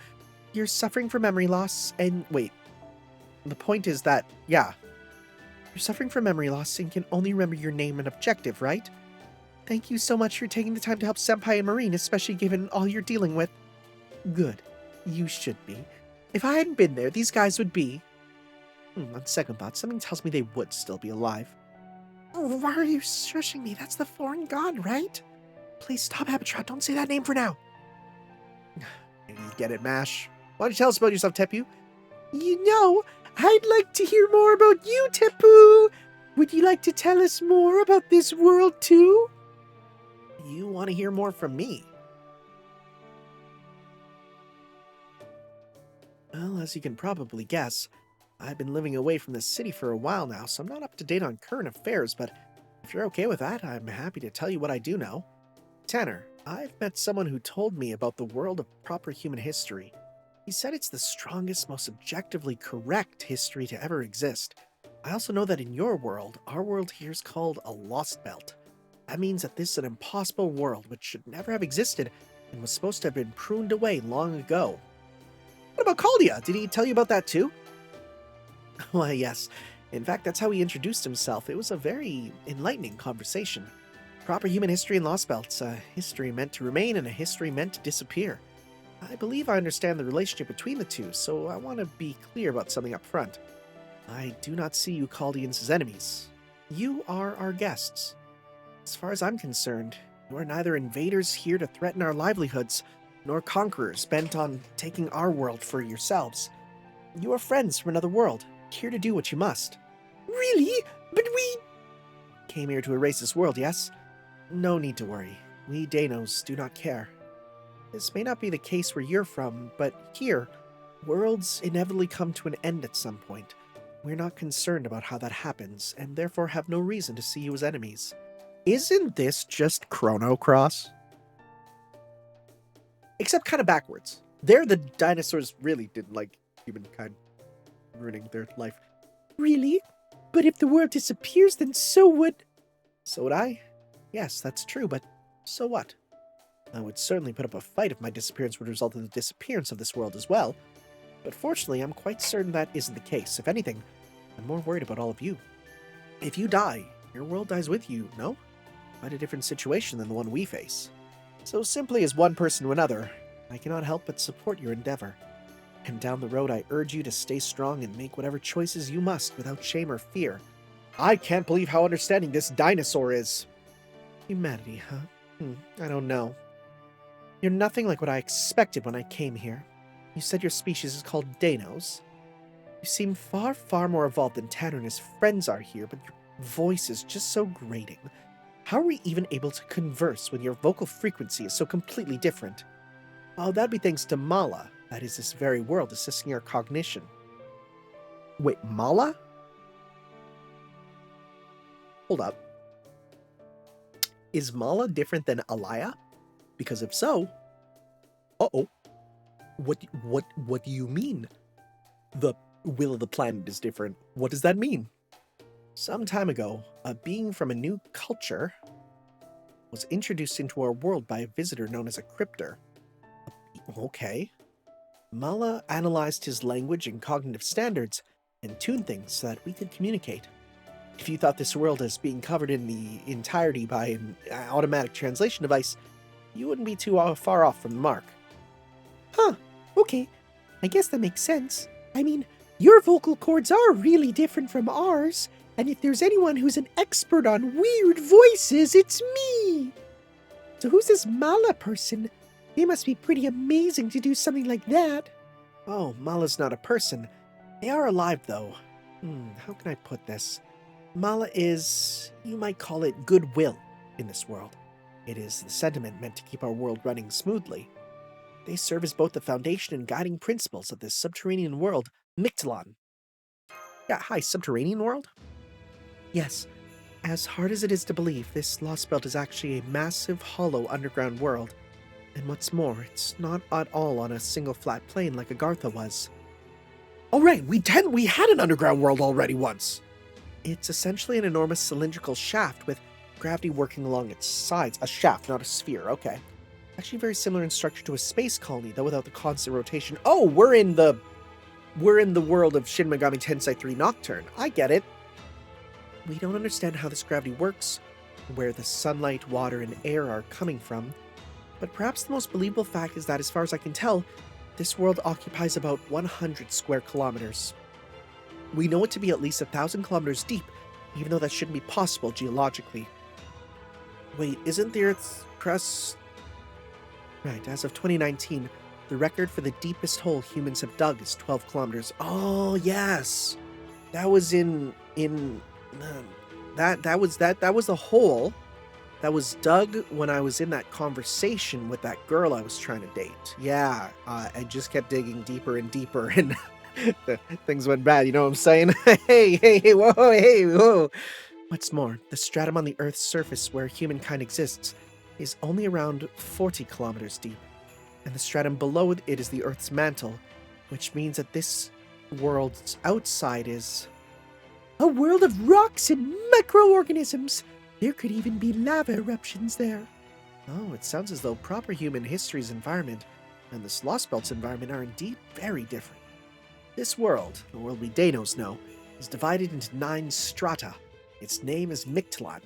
You're suffering from memory loss, and wait. The point is that, yeah. You're suffering from memory loss and can only remember your name and objective, right? Thank you so much for taking the time to help Senpai and Marine, especially given all you're dealing with. Good. You should be. If I hadn't been there, these guys would be... on second thought, something tells me they would still be alive. Why are you shushing me? That's the foreign god, right? Please stop, Habitrot. Don't say that name for now. You get it, Mash. Why don't you tell us about yourself, Tepeu? You know, I'd like to hear more about you, Tepeu. Would you like to tell us more about this world, too? You want to hear more from me? Well, as you can probably guess, I've been living away from the city for a while now, so I'm not up to date on current affairs, but if you're okay with that, I'm happy to tell you what I do know. Tanner, I've met someone who told me about the world of proper human history. He said it's the strongest, most objectively correct history to ever exist. I also know that in your world, our world here is called a Lostbelt. That means that this is an impossible world which should never have existed and was supposed to have been pruned away long ago. What about Chaldean? Did he tell you about that too? Why, yes. In fact, that's how he introduced himself. It was a very enlightening conversation. Proper human history in Lostbelt's a history meant to remain and a history meant to disappear. I believe I understand the relationship between the two, so I want to be clear about something up front. I do not see you Chaldeans as enemies. You are our guests. As far as I'm concerned, you are neither invaders here to threaten our livelihoods, nor conquerors bent on taking our world for yourselves. You are friends from another world, here to do what you must. Really? But we... Came here to erase this world, yes? No need to worry. We Danos do not care. This may not be the case where you're from, but here, worlds inevitably come to an end at some point. We're not concerned about how that happens, and therefore have no reason to see you as enemies. Isn't this just Chrono Cross? Except kind of backwards. There, the dinosaurs really didn't like humankind ruining their life. Really? But if the world disappears, then so would... So would I? Yes, that's true, but so what? I would certainly put up a fight if my disappearance would result in the disappearance of this world as well. But fortunately, I'm quite certain that isn't the case. If anything, I'm more worried about all of you. If you die, your world dies with you, no? Quite a different situation than the one we face. So simply as one person to another, I cannot help but support your endeavor. And down the road, I urge you to stay strong and make whatever choices you must without shame or fear. I can't believe how understanding this dinosaur is. Humanity, huh? I don't know. You're nothing like what I expected when I came here. You said your species is called Danos. You seem far, far more evolved than Tanner and his friends are here, but your voice is just so grating. How are we even able to converse when your vocal frequency is so completely different? Oh, that'd be thanks to Mala, that is this very world assisting our cognition. Wait, Mala? Hold up. Is Mala different than Alaya? Because if so... Uh-oh. What do you mean? The will of the planet is different. What does that mean? Some time ago, a being from a new culture was introduced into our world by a visitor known as a cryptor. Okay. Mala analyzed his language and cognitive standards and tuned things so that we could communicate. If you thought this world as being covered in the entirety by an automatic translation device, you wouldn't be too far off from the mark. Huh, okay. I guess that makes sense. I mean, Your vocal cords are really different from ours, and if there's anyone who's an expert on weird voices, it's me! So who's this Mala person? They must be pretty amazing to do something like that. Oh, Mala's not a person. They are alive, though. How can I put this? Mala is, you might call it goodwill in this world. It is the sentiment meant to keep our world running smoothly. They serve as both the foundation and guiding principles of this subterranean world, Mictlān. Yeah, hi, subterranean world? Yes, as hard as it is to believe, this Lostbelt is actually a massive, hollow underground world. And what's more, it's not at all on a single flat plane like Agartha was. Oh right, we had an underground world already once! It's essentially an enormous cylindrical shaft with gravity working along its sides. A shaft, not a sphere, okay. Actually very similar in structure to a space colony, though without the constant rotation. Oh, we're in the world of Shin Megami Tensei 3 Nocturne. I get it. We don't understand how this gravity works, where the sunlight, water, and air are coming from, but perhaps the most believable fact is that, as far as I can tell, this world occupies about 100 square kilometers. We know it to be at least 1,000 kilometers deep, even though that shouldn't be possible geologically. Wait, isn't the Earth's crust... Right, as of 2019, the record for the deepest hole humans have dug is 12 kilometers. Oh, yes! That was that was the hole that was dug when I was in that conversation with that girl I was trying to date. Yeah, I just kept digging deeper and deeper, and things went bad, you know what I'm saying? Hey, whoa. What's more, the stratum on the Earth's surface where humankind exists is only around 40 kilometers deep, and the stratum below it is the Earth's mantle, which means that this world's outside is... a world of rocks and microorganisms. There could even be lava eruptions there. Oh, it sounds as though proper human history's environment and this Lostbelt's environment are indeed very different. This world, the world we Danos know, is divided into 9 strata. Its name is Mictlān.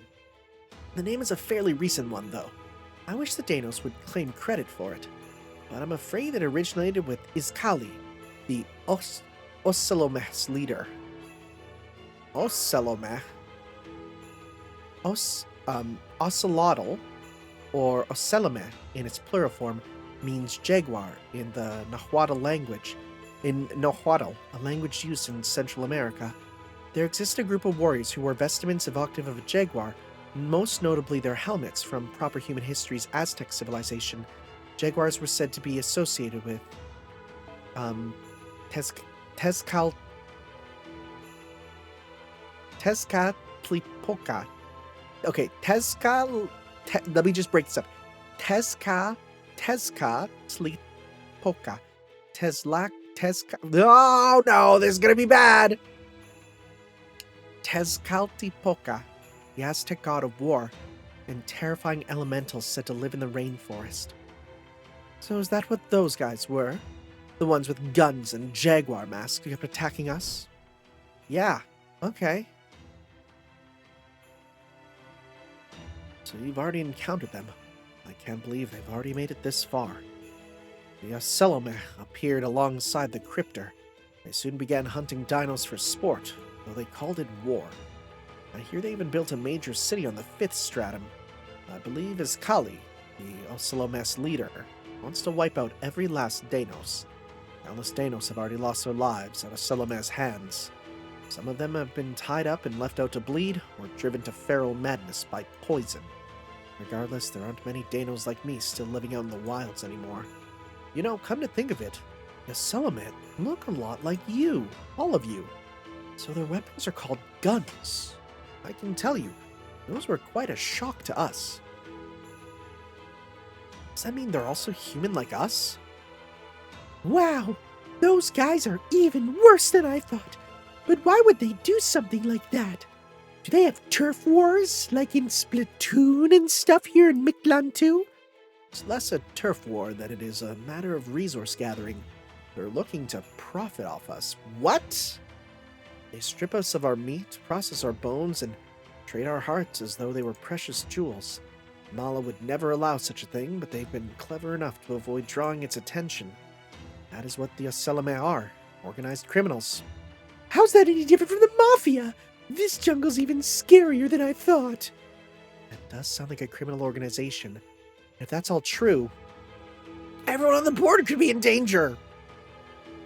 The name is a fairly recent one, though. I wish the Danos would claim credit for it, but I'm afraid it originated with Iskali, the ocelomeh's leader. Ocelomeh. Ocelotl, or ocelomeh in its plural form, means jaguar in the Nahuatl language. In Nahuatl, a language used in Central America, there exists a group of warriors who wore vestments evocative of a jaguar, most notably their helmets from proper human history's Aztec civilization. Jaguars were said to be associated with Tezcatlipoca. Okay, let me just break this up. Tezcatlipoca. No, this is gonna be bad. Tezcatlipoca, the Aztec god of war, and terrifying elementals said to live in the rainforest. So is that what those guys were? The ones with guns and jaguar masks who kept attacking us? Yeah, okay. So you've already encountered them. I can't believe they've already made it this far. The ocelomeh appeared alongside the cryptor. They soon began hunting dinos for sport, though they called it war. I hear they even built a major city on the 5th stratum. I believe Iskali, the ocelomeh's leader, wants to wipe out every last Danos. Countless Danos have already lost their lives at ocelomeh's hands. Some of them have been tied up and left out to bleed, or driven to feral madness by poison. Regardless, there aren't many Danos like me still living out in the wilds anymore. You know, come to think of it, the ocelomeh look a lot like you, all of you. So their weapons are called guns. I can tell you, those were quite a shock to us. Does that mean they're also human like us? Wow, those guys are even worse than I thought. But why would they do something like that? Do they have turf wars, like in Splatoon and stuff here in Mictlān too? It's less a turf war than it is a matter of resource gathering. They're looking to profit off us. What? They strip us of our meat, process our bones, and trade our hearts as though they were precious jewels. Mala would never allow such a thing, but they've been clever enough to avoid drawing its attention. That is what the ocelomeh are, organized criminals. How's that any different from the Mafia? This jungle's even scarier than I thought. That does sound like a criminal organization. If that's all true, everyone on the border could be in danger.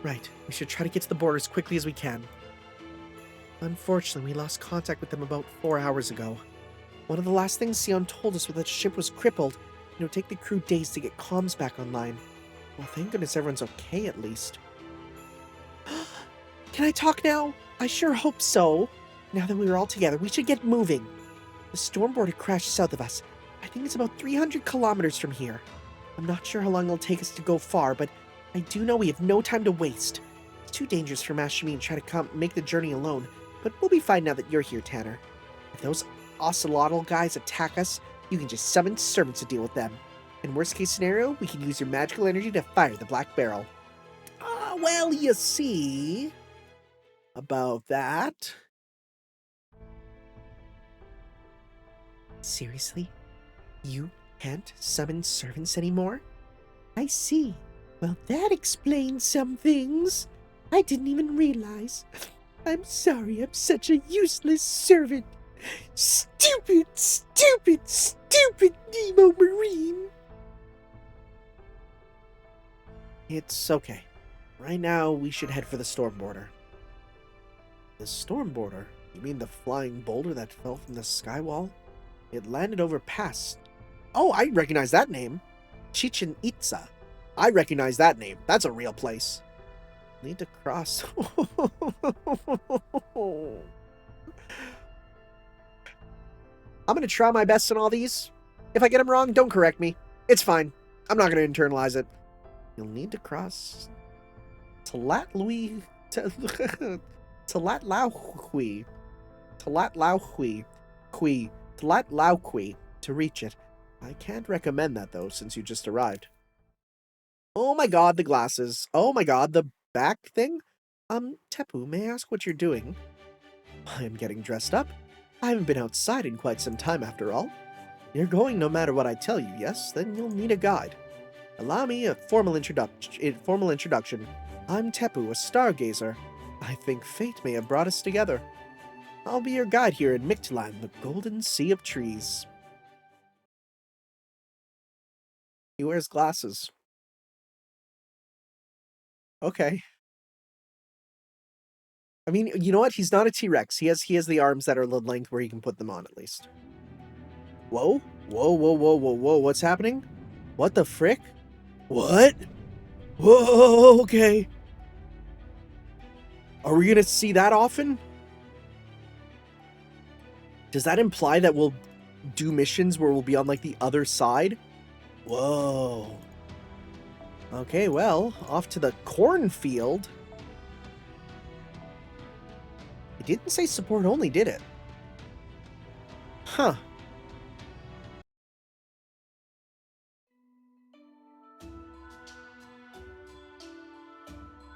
Right, we should try to get to the border as quickly as we can. Unfortunately, we lost contact with them about 4 hours ago. One of the last things Sion told us was that the ship was crippled, and it would take the crew days to get comms back online. Well, thank goodness everyone's okay at least. Can I talk now? I sure hope so. Now that we are all together, we should get moving. The stormboarder crashed south of us. I think it's about 300 kilometers from here. I'm not sure how long it'll take us to go far, but I do know we have no time to waste. It's too dangerous for Master Me and try to make the journey alone, but we'll be fine now that you're here, Tanner. If those ocelotl guys attack us, you can just summon servants to deal with them. In worst case scenario, we can use your magical energy to fire the Black Barrel. Well, you see about that. Seriously? You can't summon servants anymore? I see. Well, that explains some things. I didn't even realize. I'm sorry I'm such a useless servant. Stupid, stupid, stupid Nemo Marine. It's okay. Right now, we should head for the stormboarder. The stormboarder? You mean the flying boulder that fell from the skywall? It landed over past... Oh, I recognize that name. Chichen Itza. I recognize that name. That's a real place. Need to cross. I'm going to try my best on all these. If I get them wrong, don't correct me. It's fine. I'm not going to internalize it. You'll need to cross Tlatlauhui. Tlatlauhui to reach it. I can't recommend that, though, since you just arrived. Oh my god, the glasses. Oh my god, the back thing? Tepeu, may I ask what you're doing? I'm getting dressed up. I haven't been outside in quite some time, after all. You're going no matter what I tell you, yes? Then you'll need a guide. Allow me a formal introduction. I'm Tepeu, a stargazer. I think fate may have brought us together. I'll be your guide here in Mictlān, the golden sea of trees. He wears glasses. Okay. I mean, you know what? He's not a T-Rex. He has the arms that are the length where he can put them on, at least. Whoa? Whoa, whoa, whoa, whoa, whoa. What's happening? What the frick? What? Whoa, okay. Are we gonna see that often? Does that imply that we'll do missions where we'll be on, like, the other side? Whoa. Okay, well, off to the cornfield. It didn't say support only, did it? Huh.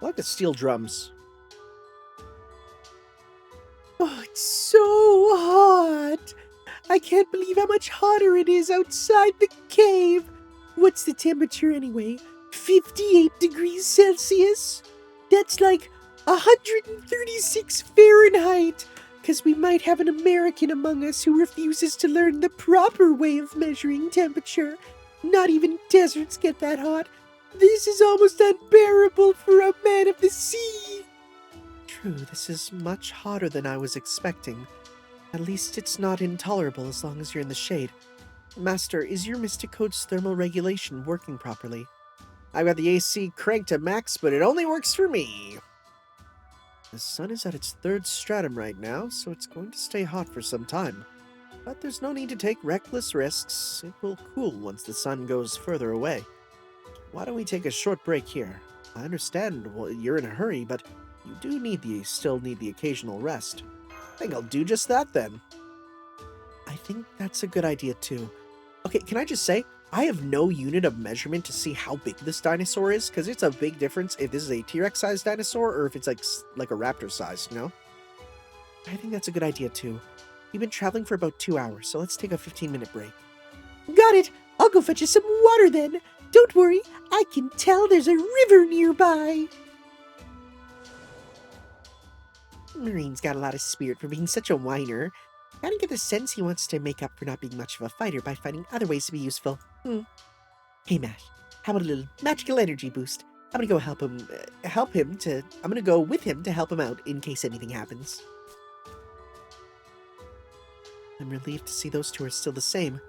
I like the steel drums. Oh, it's so hot. I can't believe how much hotter it is outside the cave. What's the temperature anyway? 58 degrees Celsius? That's like 136 Fahrenheit. Because we might have an American among us who refuses to learn the proper way of measuring temperature. Not even deserts get that hot. This is almost unbearable for a man of the sea. True, this is much hotter than I was expecting. At least it's not intolerable as long as you're in the shade. Master, is your Mystic Code's thermal regulation working properly? I've got the AC cranked to max, but it only works for me. The sun is at its third stratum right now, so it's going to stay hot for some time. But there's no need to take reckless risks. It will cool once the sun goes further away. Why don't we take a short break here? I understand you're in a hurry, but you do still need the occasional rest. I think I'll do just that then. I think that's a good idea too. Okay, can I just say, I have no unit of measurement to see how big this dinosaur is, because it's a big difference if this is a T-Rex-sized dinosaur or if it's like a raptor-sized, you know? I think that's a good idea too. We've been traveling for about 2 hours, so let's take a 15-minute break. Got it! I'll go fetch you some water then. Don't worry, I can tell there's a river nearby. Marine's got a lot of spirit for being such a whiner. Kinda get the sense he wants to make up for not being much of a fighter by finding other ways to be useful. Hey, Mash, how about a little magical energy boost? I'm gonna go I'm gonna go with him to help him out in case anything happens. I'm relieved to see those two are still the same,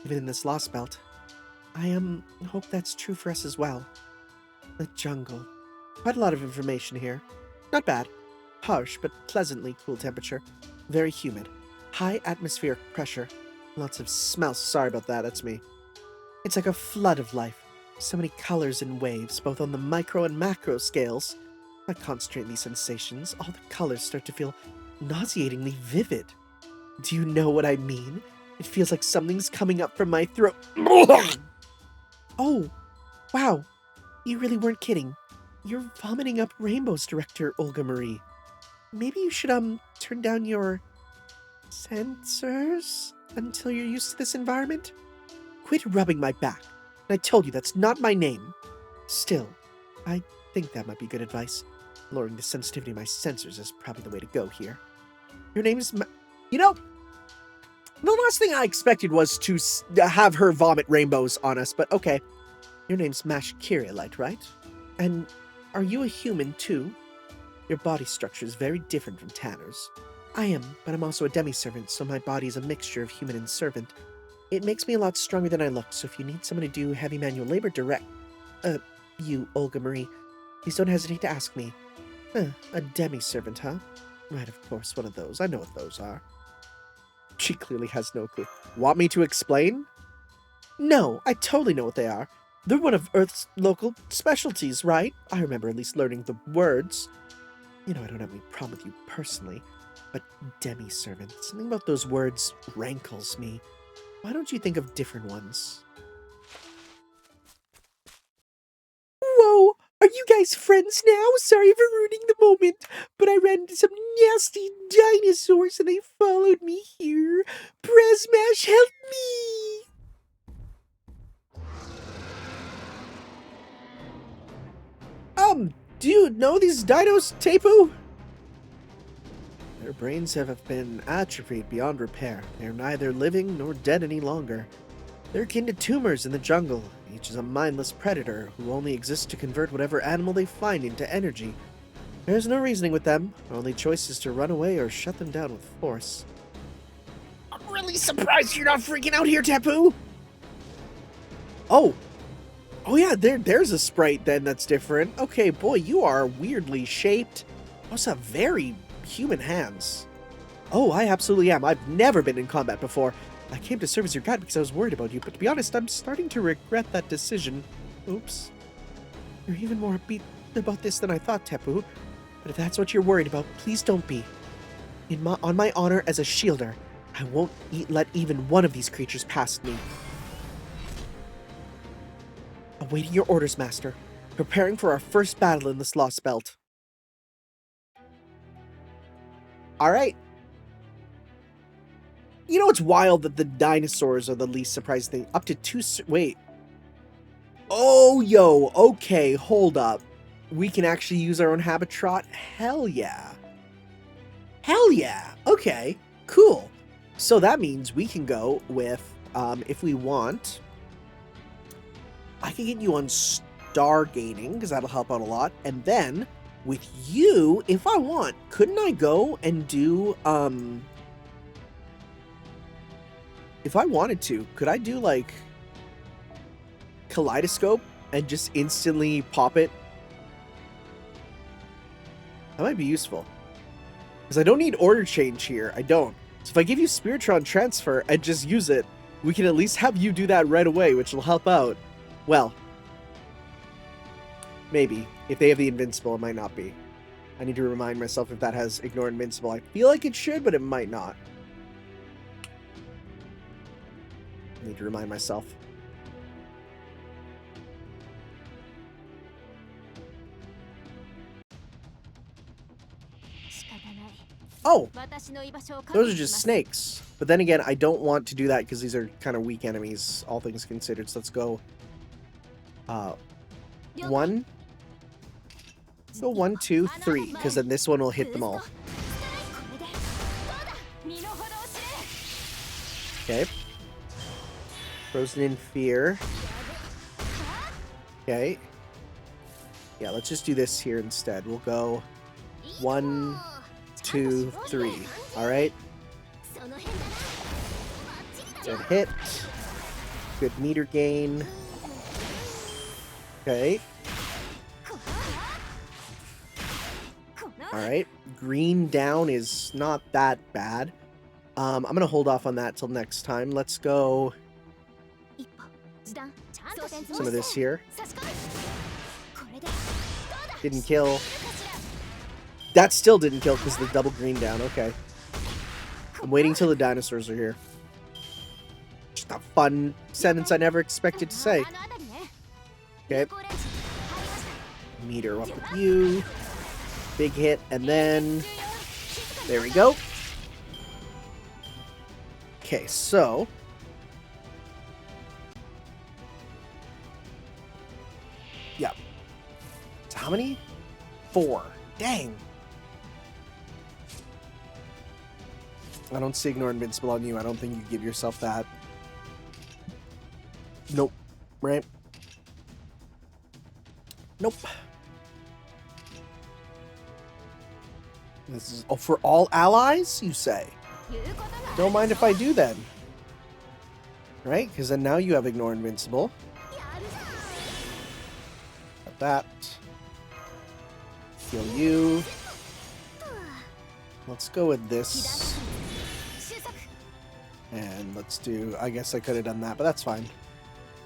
even in this Lostbelt. I hope that's true for us as well. The jungle. Quite a lot of information here. Not bad. Harsh, but pleasantly cool temperature. Very humid. High atmospheric pressure. Lots of smells. Sorry about that, that's me. It's like a flood of life. So many colors and waves, both on the micro and macro scales. If I concentrate on these sensations, all the colors start to feel nauseatingly vivid. Do you know what I mean? It feels like something's coming up from my throat. Oh, wow. You really weren't kidding. You're vomiting up rainbows, Director Olga Marie. Maybe you should, turn down your sensors until you're used to this environment? Quit rubbing my back. I told you that's not my name. Still, I think that might be good advice. Lowering the sensitivity of my sensors is probably the way to go here. Your name's You know, the last thing I expected was to have her vomit rainbows on us, but okay. Your name's Mash Kyrielite, right? And are you a human too? Your body structure is very different from Tanner's. I am, but I'm also a demi-servant, so my body is a mixture of human and servant. It makes me a lot stronger than I look, so if you need someone to do heavy manual labor you, Olga Marie, please don't hesitate to ask me. A demi-servant, huh? Right, of course, one of those. I know what those are. She clearly has no clue. Want me to explain? No, I totally know what they are. They're one of Earth's local specialties, right? I remember at least learning the words. You know, I don't have any problem with you personally, but demi-servant, something about those words rankles me. Why don't you think of different ones? Whoa! Are you guys friends now? Sorry for ruining the moment, but I ran into some nasty dinosaurs and they followed me here. Presmash, help me! Do you know these dinos, Tepeu? Their brains have been atrophied beyond repair. They are neither living nor dead any longer. They're akin to tumors in the jungle. Each is a mindless predator who only exists to convert whatever animal they find into energy. There's no reasoning with them. Our only choice is to run away or shut them down with force. I'm really surprised you're not freaking out here, Tepeu! Oh yeah, there's a sprite then that's different. Okay, boy, you are weirdly shaped. Also have very human hands. Oh, I absolutely am. I've never been in combat before. I came to serve as your guide because I was worried about you, but to be honest, I'm starting to regret that decision. Oops. You're even more upbeat about this than I thought, Tepeu. But if that's what you're worried about, please don't be. On my honor as a shielder, I won't let even one of these creatures past me. Awaiting your orders, Master. Preparing for our first battle in this Lostbelt. Alright. You know, it's wild that the dinosaurs are the least surprising thing. Up to wait. Oh, yo. Okay, hold up. We can actually use our own habitat? Hell yeah. Hell yeah. Okay, cool. So that means we can go with, if we want, I can get you on stargating, because that'll help out a lot. And then, with you, if I want, couldn't I go and do, if I wanted to, could I do, like, kaleidoscope and just instantly pop it? That might be useful. Because I don't need order change here. I don't. So if I give you Spiritron Transfer and just use it, we can at least have you do that right away, which will help out. Well, maybe. If they have the Invincible, it might not be. I need to remind myself if that has Ignore Invincible. I feel like it should, but it might not. I need to remind myself. Oh! Those are just snakes. But then again, I don't want to do that because these are kind of weak enemies, all things considered. So let's go... 1. Go 1, 2, 3, because then this one will hit them all. Okay. Frozen in Fear. Okay. Yeah, let's just do this here instead. We'll go 1, 2, 3. Alright. Good hit. Good meter gain. Okay. Alright. Green down is not that bad. I'm going to hold off on that till next time. Let's go some of this here. Didn't kill. That still didn't kill because the double green down. Okay. I'm waiting till the dinosaurs are here. Just a fun sentence I never expected to say. Okay. Meter up with you. Big hit, and then... There we go. Okay, so... Yeah. So how many? 4. Dang. I don't see Ignore Invincible on you. I don't think you give yourself that. Nope. Right? Nope. This is for all allies, you say? Don't mind if I do then. Right? Because then now you have Ignore Invincible. Got that. Heal you. Let's go with this. And let's do... I guess I could have done that, but that's fine.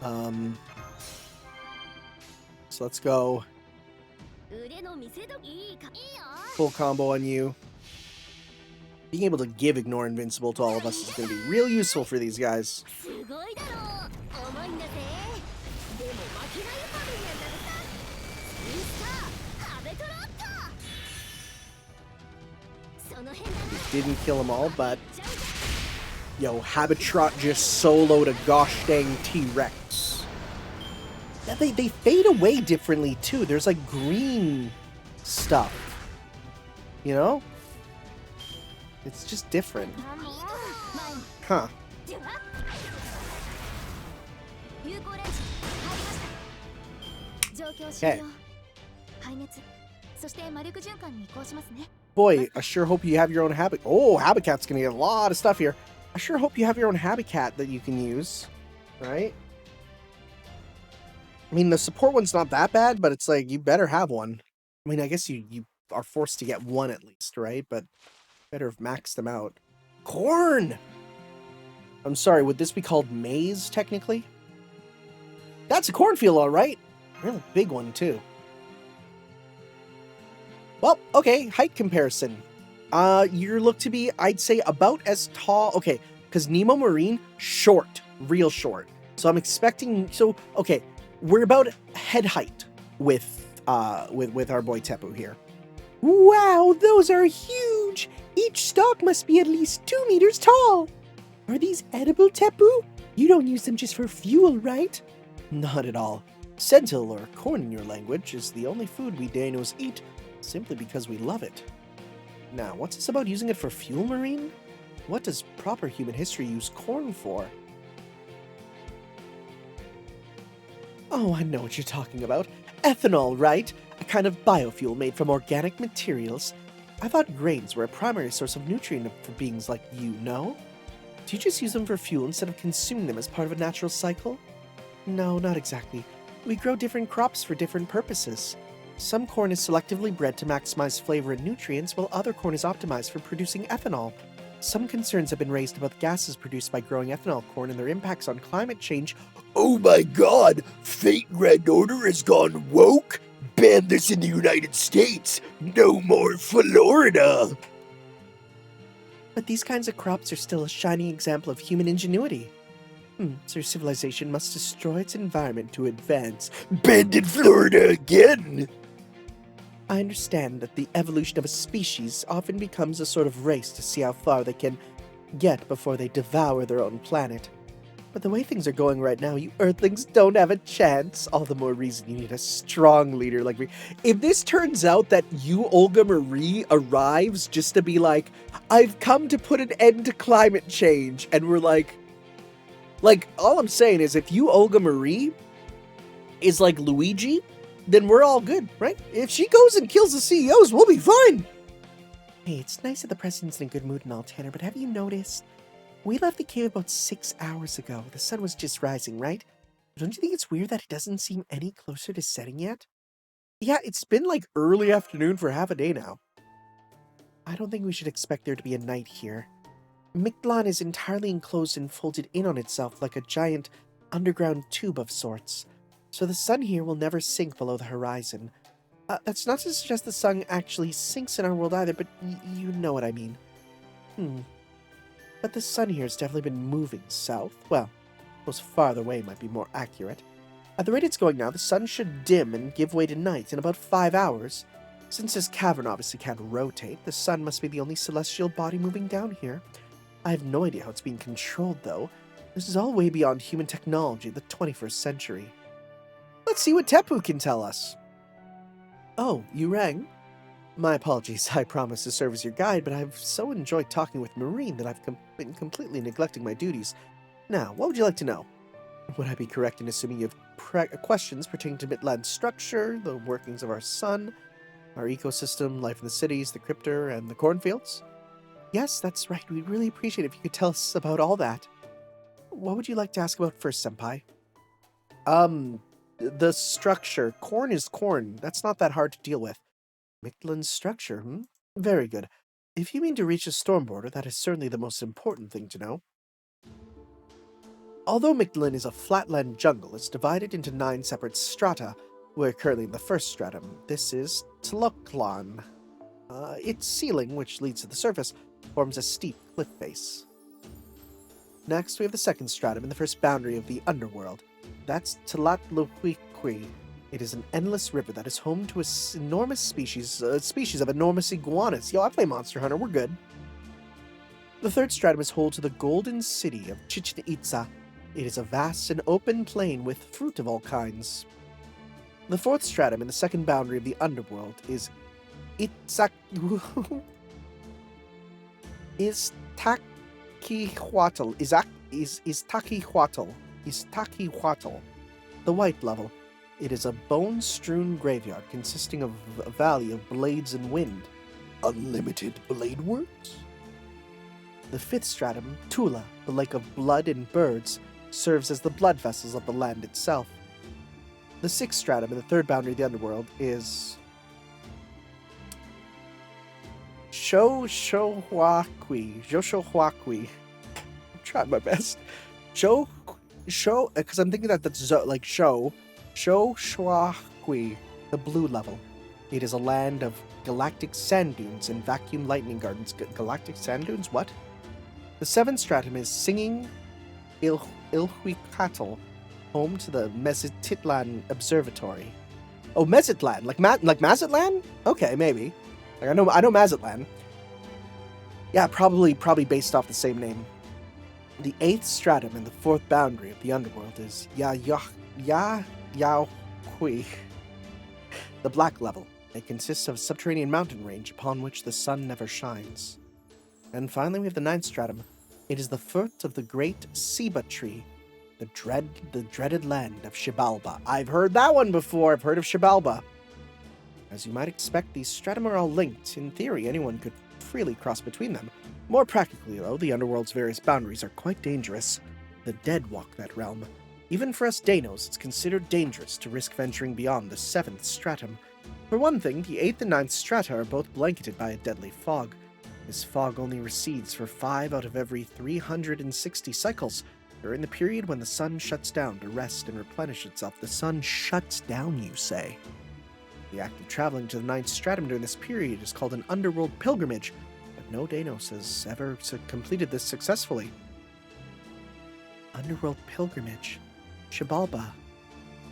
So let's go. Full combo on you. Being able to give Ignore Invincible to all of us is going to be real useful for these guys. Didn't kill them all, but... Yo, Habitrot just soloed a gosh dang T-Rex. Yeah, they fade away differently, too. There's, like, green stuff. You know? It's just different. Huh. Okay. Boy, I sure hope you have your own habitat. Oh, Habitat's gonna get a lot of stuff here. I sure hope you have your own habitat that you can use. Right? I mean, the support one's not that bad, but it's like, you better have one. I mean, I guess you are forced to get one at least, right? But better have maxed them out. Corn! I'm sorry, would this be called maize, technically? That's a cornfield, all right. Really big one, too. Well, okay, height comparison. You look to be, I'd say, about as tall... Okay, because Nemo Marine, short. Real short. So I'm expecting... So, okay, we're about head height with our boy Tepeu here. Wow, those are huge! Each stalk must be at least 2 meters tall! Are these edible, Tepeu? You don't use them just for fuel, right? Not at all. Sentil, or corn in your language, is the only food we Danos eat, simply because we love it. Now, what's this about using it for fuel, Marine? What does proper human history use corn for? Oh, I know what you're talking about. Ethanol, right? A kind of biofuel made from organic materials. I thought grains were a primary source of nutrient for beings like you, no? Do you just use them for fuel instead of consuming them as part of a natural cycle? No, not exactly. We grow different crops for different purposes. Some corn is selectively bred to maximize flavor and nutrients, while other corn is optimized for producing ethanol. Some concerns have been raised about the gases produced by growing ethanol corn and their impacts on climate change. Oh my god! Fate Grand Order has gone woke? Ban this in the United States! No more Florida! But these kinds of crops are still a shining example of human ingenuity. So civilization must destroy its environment to advance. Banned in Florida again! I understand that the evolution of a species often becomes a sort of race to see how far they can get before they devour their own planet. But the way things are going right now, you Earthlings don't have a chance. All the more reason you need a strong leader like me. If this turns out that U-Olga Marie arrives just to be like, I've come to put an end to climate change, and we're like, Like, all I'm saying is if U-Olga Marie is like Luigi, then we're all good, right? If she goes and kills the CEOs, we'll be fine. Hey, it's nice that the president's in a good mood and all, Tanner, but have you noticed? We left the cave about 6 hours ago. The sun was just rising, right? Don't you think it's weird that it doesn't seem any closer to setting yet? Yeah, it's been like early afternoon for half a day now. I don't think we should expect there to be a night here. Mictlān is entirely enclosed and folded in on itself like a giant underground tube of sorts, so the sun here will never sink below the horizon. That's not to suggest the sun actually sinks in our world either, but you know what I mean. But the sun here has definitely been moving south. Well, goes farther away might be more accurate. At the rate it's going now, the sun should dim and give way to night in about 5 hours. Since this cavern obviously can't rotate, the sun must be the only celestial body moving down here. I have no idea how it's being controlled, though. This is all way beyond human technology of the 21st century. Let's see what Tepeu can tell us. Oh, you rang? My apologies, I promised to serve as your guide, but I've so enjoyed talking with Marine that I've been completely neglecting my duties. Now, what would you like to know? Would I be correct in assuming you have questions pertaining to Mictlān's structure, the workings of our sun, our ecosystem, life in the cities, the cryptor, and the cornfields? Yes, that's right. We'd really appreciate it if you could tell us about all that. What would you like to ask about first, Senpai? The structure. Corn is corn. That's not that hard to deal with. Mictlān's structure, Very good. If you mean to reach the storm border, that is certainly the most important thing to know. Although Mictlān is a flatland jungle, it's divided into 9 separate strata. We're currently in the first stratum. This is Mictlān. Its ceiling, which leads to the surface, forms a steep cliff face. Next, we have the second stratum in the first boundary of the Underworld. That's Nahui. It is an endless river that is home to an enormous species of enormous iguanas. Yo, I play Monster Hunter, we're good. The third stratum is home to the golden city of Chichen Itza. It is a vast and open plain with fruit of all kinds. The fourth stratum in the second boundary of the Underworld is Takihuatl. The White Level. It is a bone-strewn graveyard consisting of a valley of blades and wind. Unlimited blade works? The fifth stratum, Tula, the lake of blood and birds, serves as the blood vessels of the land itself. The sixth stratum in the third boundary of the Underworld is Joshohuaqui. I'm trying my best. Because I'm thinking that's like Joshohuaqui, the blue level. It is a land of galactic sand dunes and vacuum lightning gardens. Galactic sand dunes? What? The seventh stratum is Singing Ilhuicatl, home to the Mictlān Observatory. Oh, Mictlān, like Mazatlan? Okay, maybe. Like I know Mazatlan. Yeah, probably based off the same name. The eighth stratum in the fourth boundary of the Underworld is Yahui, the Black Level. It consists of a subterranean mountain range upon which the sun never shines. And finally, we have the ninth stratum. It is the foot of the great Ceiba tree, the dreaded land of Xibalba. I've heard that one before. I've heard of Xibalba. As you might expect, these stratum are all linked. In theory, anyone could freely cross between them. More practically, though, the Underworld's various boundaries are quite dangerous. The dead walk that realm. Even for us Danos, it's considered dangerous to risk venturing beyond the seventh stratum. For one thing, the eighth and ninth strata are both blanketed by a deadly fog. This fog only recedes for 5 out of every 360 cycles, during the period when the sun shuts down to rest and replenish itself. The sun shuts down, you say? The act of traveling to the ninth stratum during this period is called an underworld pilgrimage, but no Danos has ever completed this successfully. Underworld pilgrimage. Xibalba.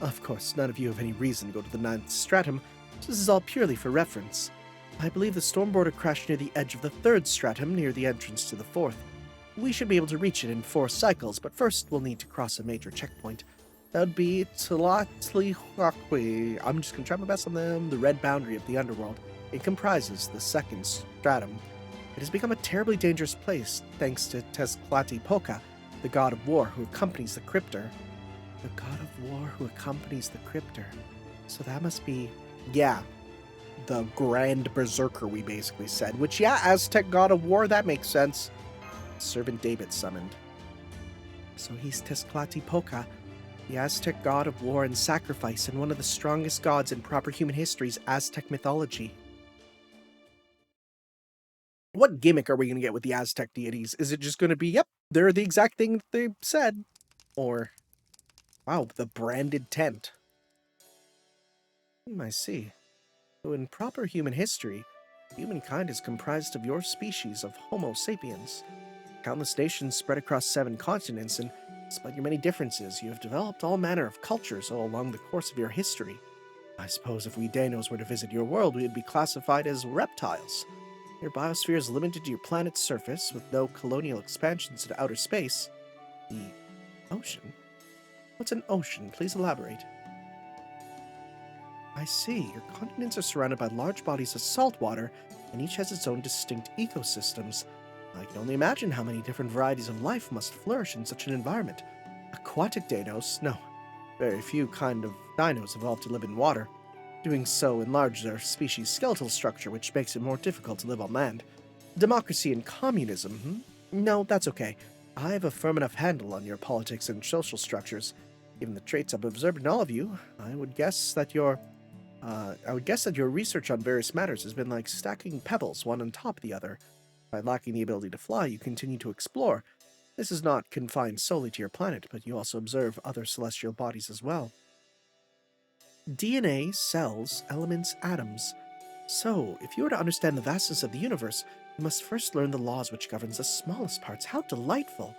Of course, none of you have any reason to go to the ninth stratum, so this is all purely for reference. I believe the storm border crashed near the edge of the third stratum, near the entrance to the fourth. We should be able to reach it in 4 cycles, but first we'll need to cross a major checkpoint. That would be Mictlān. I'm just going to try my best on them. The red boundary of the Underworld. It comprises the second stratum. It has become a terribly dangerous place thanks to Tezcatlipoca, the god of war who accompanies the cryptor. The god of war who accompanies the cryptor. So that must be, yeah, the Grand Berserker we basically said. Which, yeah, Aztec god of war, that makes sense. Servant David summoned. So he's Tezcatlipoca, the Aztec god of war and sacrifice, and one of the strongest gods in proper human history's Aztec mythology. What gimmick are we going to get with the Aztec deities? Is it just going to be, yep, they're the exact thing they said? Or, wow, the branded tent. I see. So in proper human history, humankind is comprised of your species of Homo sapiens. Countless nations spread across 7 continents, and despite your many differences, you have developed all manner of cultures all along the course of your history. I suppose if we Danos were to visit your world, we would be classified as reptiles. Your biosphere is limited to your planet's surface, with no colonial expansions into outer space. The ocean? What's an ocean? Please elaborate. I see. Your continents are surrounded by large bodies of salt water, and each has its own distinct ecosystems. I can only imagine how many different varieties of life must flourish in such an environment. Aquatic Danos? No. Very few kind of dinos evolved to live in water. Doing so enlarges their species' skeletal structure, which makes it more difficult to live on land. Democracy and communism, No, that's okay. I have a firm enough handle on your politics and social structures. Given the traits I've observed in all of you, I would guess that your research on various matters has been like stacking pebbles one on top of the other. By lacking the ability to fly, you continue to explore. This is not confined solely to your planet, but you also observe other celestial bodies as well. DNA, cells, elements, atoms. So, if you were to understand the vastness of the universe, you must first learn the laws which governs the smallest parts. How delightful!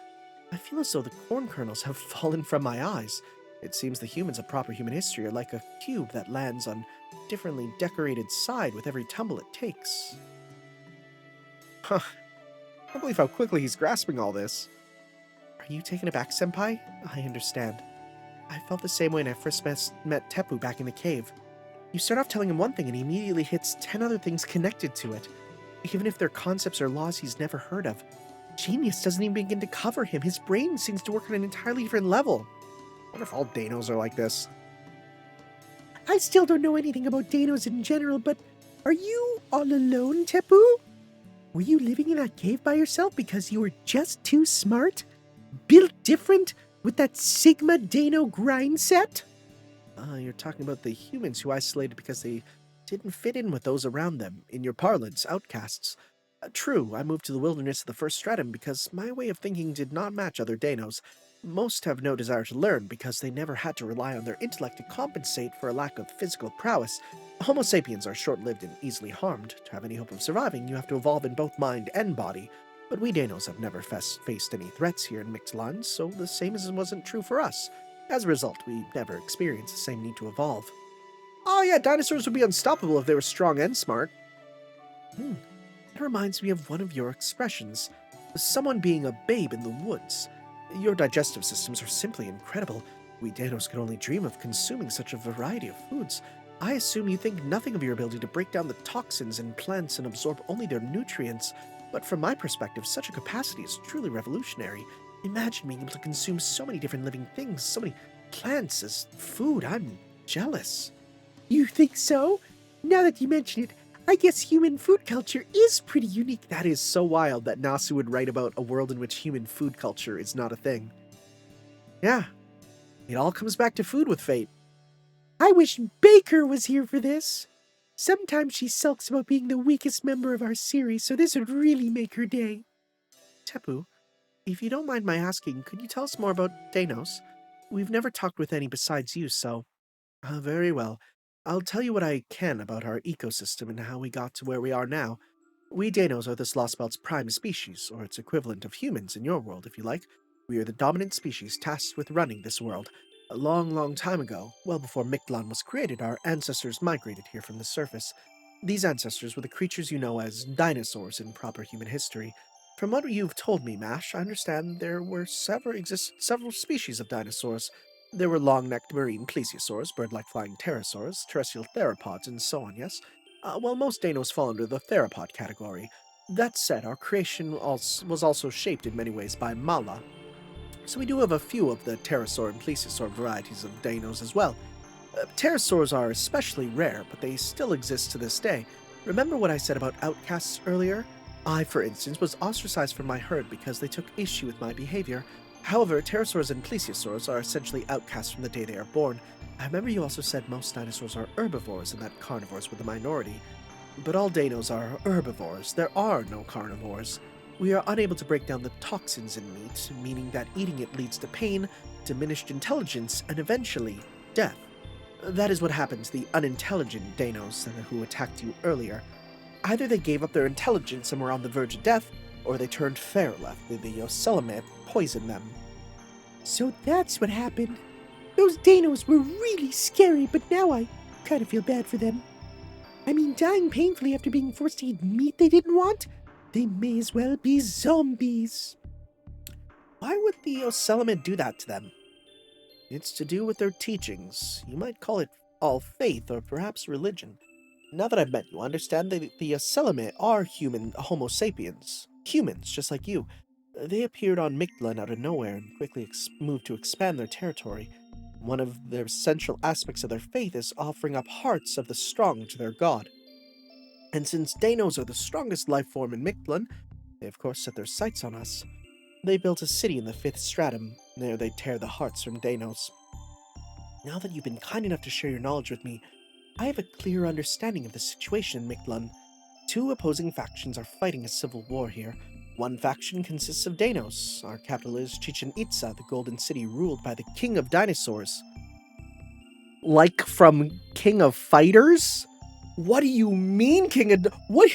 I feel as though the corn kernels have fallen from my eyes. It seems the humans of proper human history are like a cube that lands on differently decorated side with every tumble it takes. Huh. I can't believe how quickly he's grasping all this. Are you taken aback, Senpai? I understand. I felt the same way when I first met Tepeu back in the cave. You start off telling him one thing and he immediately hits 10 other things connected to it, even if they're concepts or laws he's never heard of. Genius doesn't even begin to cover him. His brain seems to work on an entirely different level. I wonder if all Danos are like this. I still don't know anything about Danos in general, but are you all alone, Tepeu? Were you living in that cave by yourself because you were just too smart? Built different with that Sigma Dano grind set? You're talking about the humans who isolated because they didn't fit in with those around them. In your parlance, outcasts. True, I moved to the wilderness of the first stratum because my way of thinking did not match other Danos. Most have no desire to learn because they never had to rely on their intellect to compensate for a lack of physical prowess. Homo sapiens are short-lived and easily harmed. To have any hope of surviving, you have to evolve in both mind and body. But we Danos have never faced any threats here in Mictlān, so the same wasn't true for us. As a result, we never experienced the same need to evolve. Oh yeah, dinosaurs would be unstoppable if they were strong and smart. That reminds me of one of your expressions. Someone being a babe in the woods. Your digestive systems are simply incredible. We Danos could only dream of consuming such a variety of foods. I assume you think nothing of your ability to break down the toxins in plants and absorb only their nutrients. But from my perspective, such a capacity is truly revolutionary. Imagine being able to consume so many different living things, so many plants as food. I'm jealous. You think so? Now that you mention it, I guess human food culture is pretty unique. That is so wild that Nasu would write about a world in which human food culture is not a thing. Yeah, it all comes back to food with Fate. I wish Baker was here for this. Sometimes she sulks about being the weakest member of our series, so this would really make her day. Tepeu, if you don't mind my asking, could you tell us more about Danos? We've never talked with any besides you, so... very well. I'll tell you what I can about our ecosystem and how we got to where we are now. We Danos are this Lostbelt's prime species, or its equivalent of humans in your world, if you like. We are the dominant species tasked with running this world. A long, long time ago, well before Mictlān was created, our ancestors migrated here from the surface. These ancestors were the creatures you know as dinosaurs in proper human history. From what you've told me, Mash, I understand there were several species of dinosaurs. There were long-necked marine plesiosaurs, bird-like flying pterosaurs, terrestrial theropods, and so on, yes? Well, most Danos fall under the theropod category. That said, our creation was also shaped in many ways by Mala. So we do have a few of the pterosaur and plesiosaur varieties of dinos as well. Pterosaurs are especially rare, but they still exist to this day. Remember what I said about outcasts earlier? I, for instance, was ostracized from my herd because they took issue with my behavior. However, pterosaurs and plesiosaurs are essentially outcasts from the day they are born. I remember you also said most dinosaurs are herbivores and that carnivores were the minority. But all dinos are herbivores. There are no carnivores. We are unable to break down the toxins in meat, meaning that eating it leads to pain, diminished intelligence, and eventually, death. That is what happened to the unintelligent dinos who attacked you earlier. Either they gave up their intelligence and were on the verge of death, or they turned feral after the ocelomeh poisoned them. So that's what happened. Those dinos were really scary, but now I kind of feel bad for them. I mean, dying painfully after being forced to eat meat they didn't want? They may as well be zombies. Why would the ocelomeh do that to them? It's to do with their teachings. You might call it all faith or perhaps religion. Now that I've met you, understand that the ocelomeh are human Homo sapiens. Humans, just like you. They appeared on Mictlān out of nowhere and quickly moved to expand their territory. One of their central aspects of their faith is offering up hearts of the strong to their god. And since dinos are the strongest life form in Mictlān, they of course set their sights on us. They built a city in the 5th stratum. There they tear the hearts from dinos. Now that you've been kind enough to share your knowledge with me, I have a clear understanding of the situation in Mictlān. 2 opposing factions are fighting a civil war here. One faction consists of dinos. Our capital is Chichen Itza, the Golden City ruled by the King of Dinosaurs. Like from King of Fighters? What do you mean, King of... What?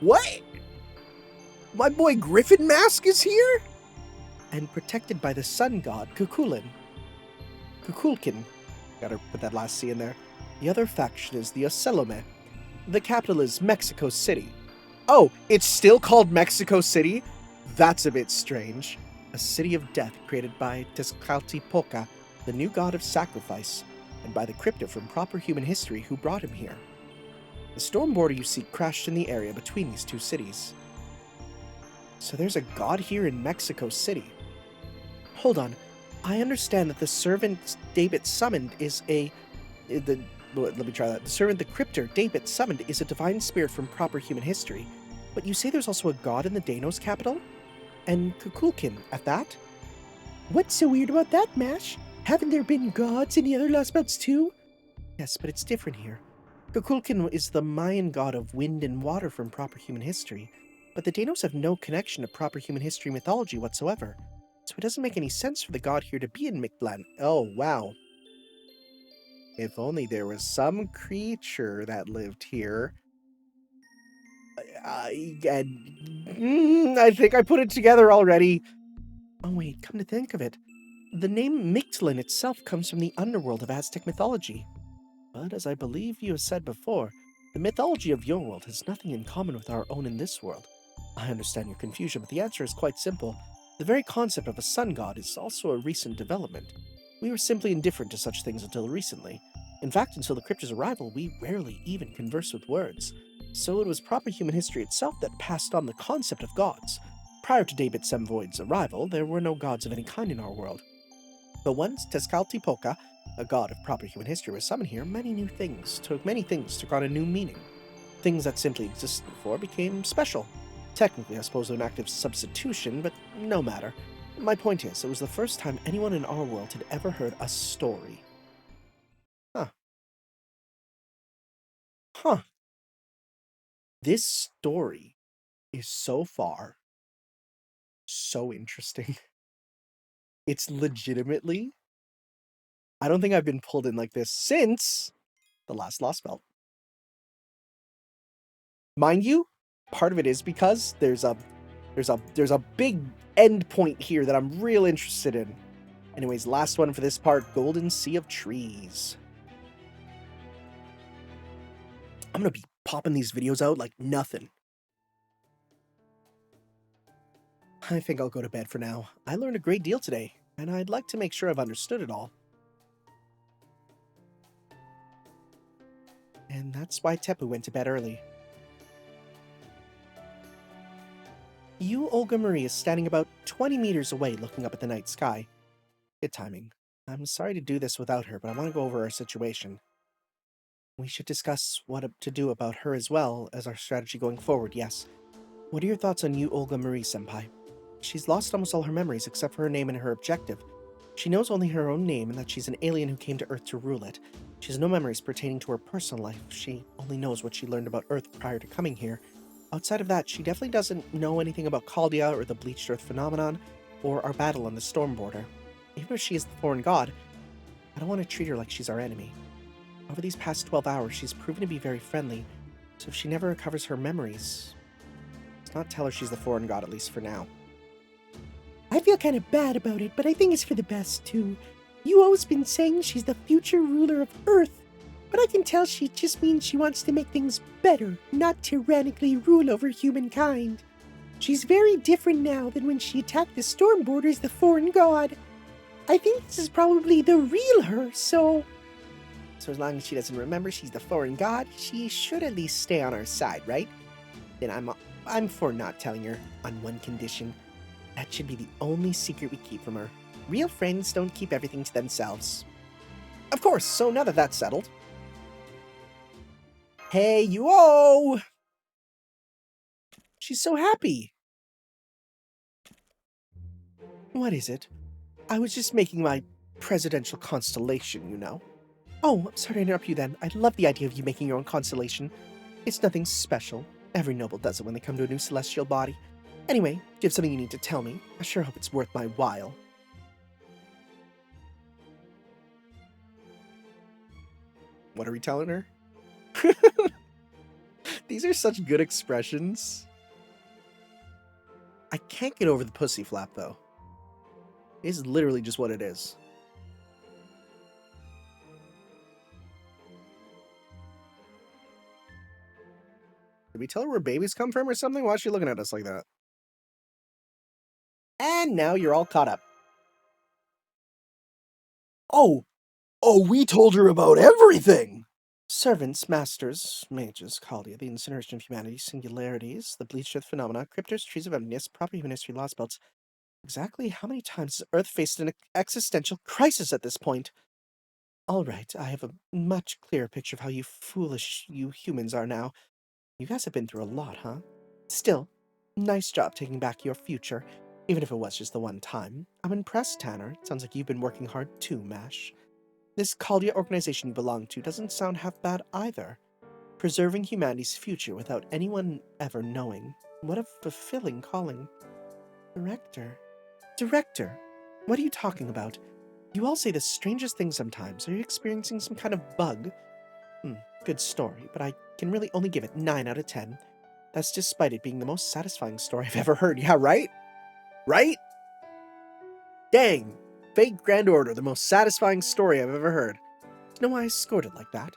What? My boy Griffin Mask is here? And protected by the sun god, Kukulkan. Gotta put that last C in there. The other faction is the ocelomeh. The capital is Mexico City. Oh, it's still called Mexico City? That's a bit strange. A city of death created by Tezcatlipoca, the new god of sacrifice, and by the crypto from proper human history who brought him here. The storm border you seek crashed in the area between these 2 cities. So there's a god here in Mexico City. Hold on. I understand that the servant David summoned is let me try that. The servant, the cryptor David summoned, is a divine spirit from proper human history. But you say there's also a god in the Danos capital? And Kukulkan at that? What's so weird about that, Mash? Haven't there been gods in the other Lostbelts too? Yes, but it's different here. Kukulkan is the Mayan god of wind and water from proper human history, but the Danos have no connection to proper human history mythology whatsoever, so it doesn't make any sense for the god here to be in Mictlān. Oh, wow. If only there was some creature that lived here. I think I put it together already. Oh wait, come to think of it, the name Mictlān itself comes from the Underworld of Aztec mythology. But as I believe you have said before, the mythology of your world has nothing in common with our own in this world. I understand your confusion, but the answer is quite simple. The very concept of a sun god is also a recent development. We were simply indifferent to such things until recently. In fact, until the crypto's arrival, we rarely even conversed with words. So it was proper human history itself that passed on the concept of gods. Prior to David Semvoid's arrival, there were no gods of any kind in our world. But once Tezcatlipoca, a god of proper human history, was summoned here, many things took on a new meaning. Things that simply existed before became special. Technically, I suppose they're an active substitution, but no matter. My point is, it was the first time anyone in our world had ever heard a story. Huh. This story is so far so interesting. It's legitimately... I don't think I've been pulled in like this since the last Lostbelt. Mind you, part of it is because there's a big end point here that I'm real interested in. Anyways, last one for this part, Golden Sea of Trees. I'm gonna be popping these videos out like nothing. I think I'll go to bed for now. I learned a great deal today, and I'd like to make sure I've understood it all. And that's why Tepeu went to bed early. U-Olga Marie is standing about 20 meters away looking up at the night sky. Good timing. I'm sorry to do this without her, but I want to go over our situation. We should discuss what to do about her as well as our strategy going forward, yes. What are your thoughts on U-Olga Marie-senpai? She's lost almost all her memories except for her name and her objective. She knows only her own name and that she's an alien who came to Earth to rule it. She has no memories pertaining to her personal life. She only knows what she learned about Earth prior to coming here. Outside of that, she definitely doesn't know anything about Chaldean or the Bleached Earth phenomenon, or our battle on the Storm Border. Even if she is the foreign god, I don't want to treat her like she's our enemy. Over these past 12 hours, she's proven to be very friendly, so if she never recovers her memories, let's not tell her she's the foreign god, at least for now. I feel kind of bad about it, but I think it's for the best, too. You always been saying she's the future ruler of Earth, but I can tell she just means she wants to make things better, not tyrannically rule over humankind. She's very different now than when she attacked the Storm Border as the foreign god. I think this is probably the real her, so as long as she doesn't remember she's the foreign god, she should at least stay on our side, right? Then I'm for not telling her, on one condition. That should be the only secret we keep from her. Real friends don't keep everything to themselves. Of course, so now that that's settled. Hey, you-o! She's so happy. What is it? I was just making my presidential constellation, you know. Oh, I'm sorry to interrupt you then. I love the idea of you making your own constellation. It's nothing special. Every noble does it when they come to a new celestial body. Anyway, do you have something you need to tell me? I sure hope it's worth my while. What are we telling her? These are such good expressions. I can't get over the pussy flap, though. It's literally just what it is. Did we tell her where babies come from or something? Why is she looking at us like that? And now you're all caught up. Oh, we told her about everything! Servants, masters, mages, Chaldean, the incineration of humanity, singularities, the bleached earth phenomena, cryptos, trees of emptiness, proper human history, Lostbelts. Exactly how many times has Earth faced an existential crisis at this point? All right, I have a much clearer picture of how foolish you humans are now. You guys have been through a lot, huh? Still, nice job taking back your future, even if it was just the one time. I'm impressed, Tanner. It sounds like you've been working hard too, Mash. This Chaldean organization you belong to doesn't sound half bad either. Preserving humanity's future without anyone ever knowing. What a fulfilling calling. Director? What are you talking about? You all say the strangest things sometimes. Are you experiencing some kind of bug? Good story, but I can really only give it 9 out of 10. That's despite it being the most satisfying story I've ever heard. Yeah, right? Right? Dang. Fate Grand Order, the most satisfying story I've ever heard. Do you know why I scored it like that?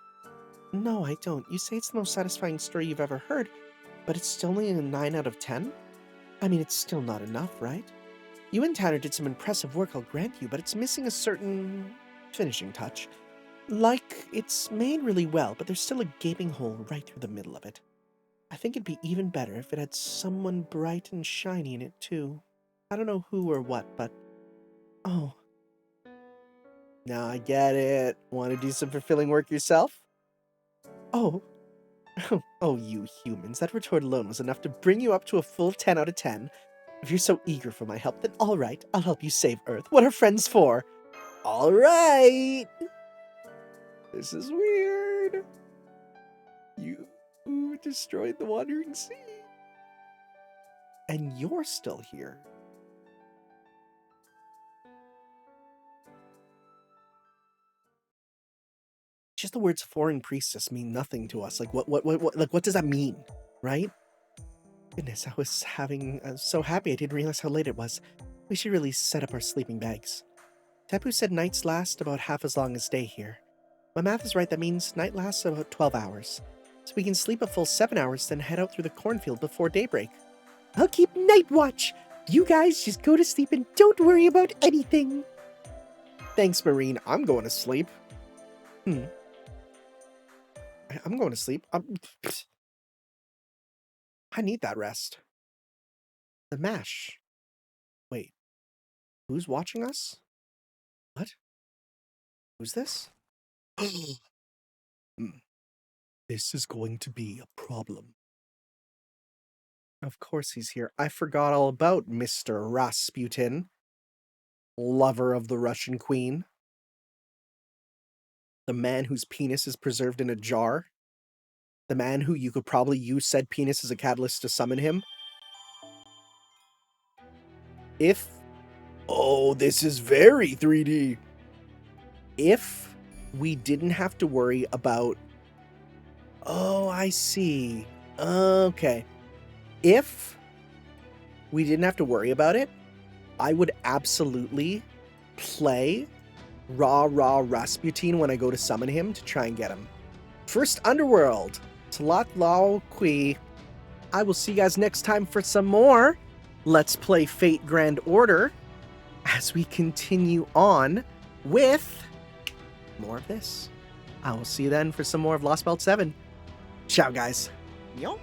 No, I don't. You say it's the most satisfying story you've ever heard, but it's still only a 9 out of 10? I mean, it's still not enough, right? You and Tanner did some impressive work, I'll grant you, but it's missing a certain finishing touch. Like, it's made really well, but there's still a gaping hole right through the middle of it. I think it'd be even better if it had someone bright and shiny in it, too. I don't know who or what, but... Oh. Now I get it. Want to do some fulfilling work yourself? Oh. Oh, you humans. That retort alone was enough to bring you up to a full 10 out of 10. If you're so eager for my help, then all right, I'll help you save Earth. What are friends for? All right. This is weird. You destroyed the Wandering Sea. And you're still here. Just the words foreign priestess mean nothing to us. Like, what does that mean? Right? Goodness, I was so happy I didn't realize how late it was. We should really set up our sleeping bags. Tepeu said nights last about half as long as day here. My math is right, that means night lasts about 12 hours. So we can sleep a full 7 hours, then head out through the cornfield before daybreak. I'll keep night watch. You guys just go to sleep and don't worry about anything. Thanks, Marine. I'm going to sleep. I'm going to sleep. I need that rest. The mash. Wait. Who's watching us? What? Who's this? This is going to be a problem. Of course he's here. I forgot all about Mr. Rasputin, lover of the Russian queen. The man whose penis is preserved in a jar. The man who you could probably use said penis as a catalyst to summon him. Oh, this is very 3D. If we didn't have to worry about... Oh, I see. Okay. If we didn't have to worry about it, I would absolutely play Raw Rasputin when I go to summon him to try and get him. First Underworld. Tlatlauqui. I will see you guys next time for some more Let's Play Fate Grand Order as we continue on with more of this. I will see you then for some more of Lostbelt 7. Ciao, guys. Yo.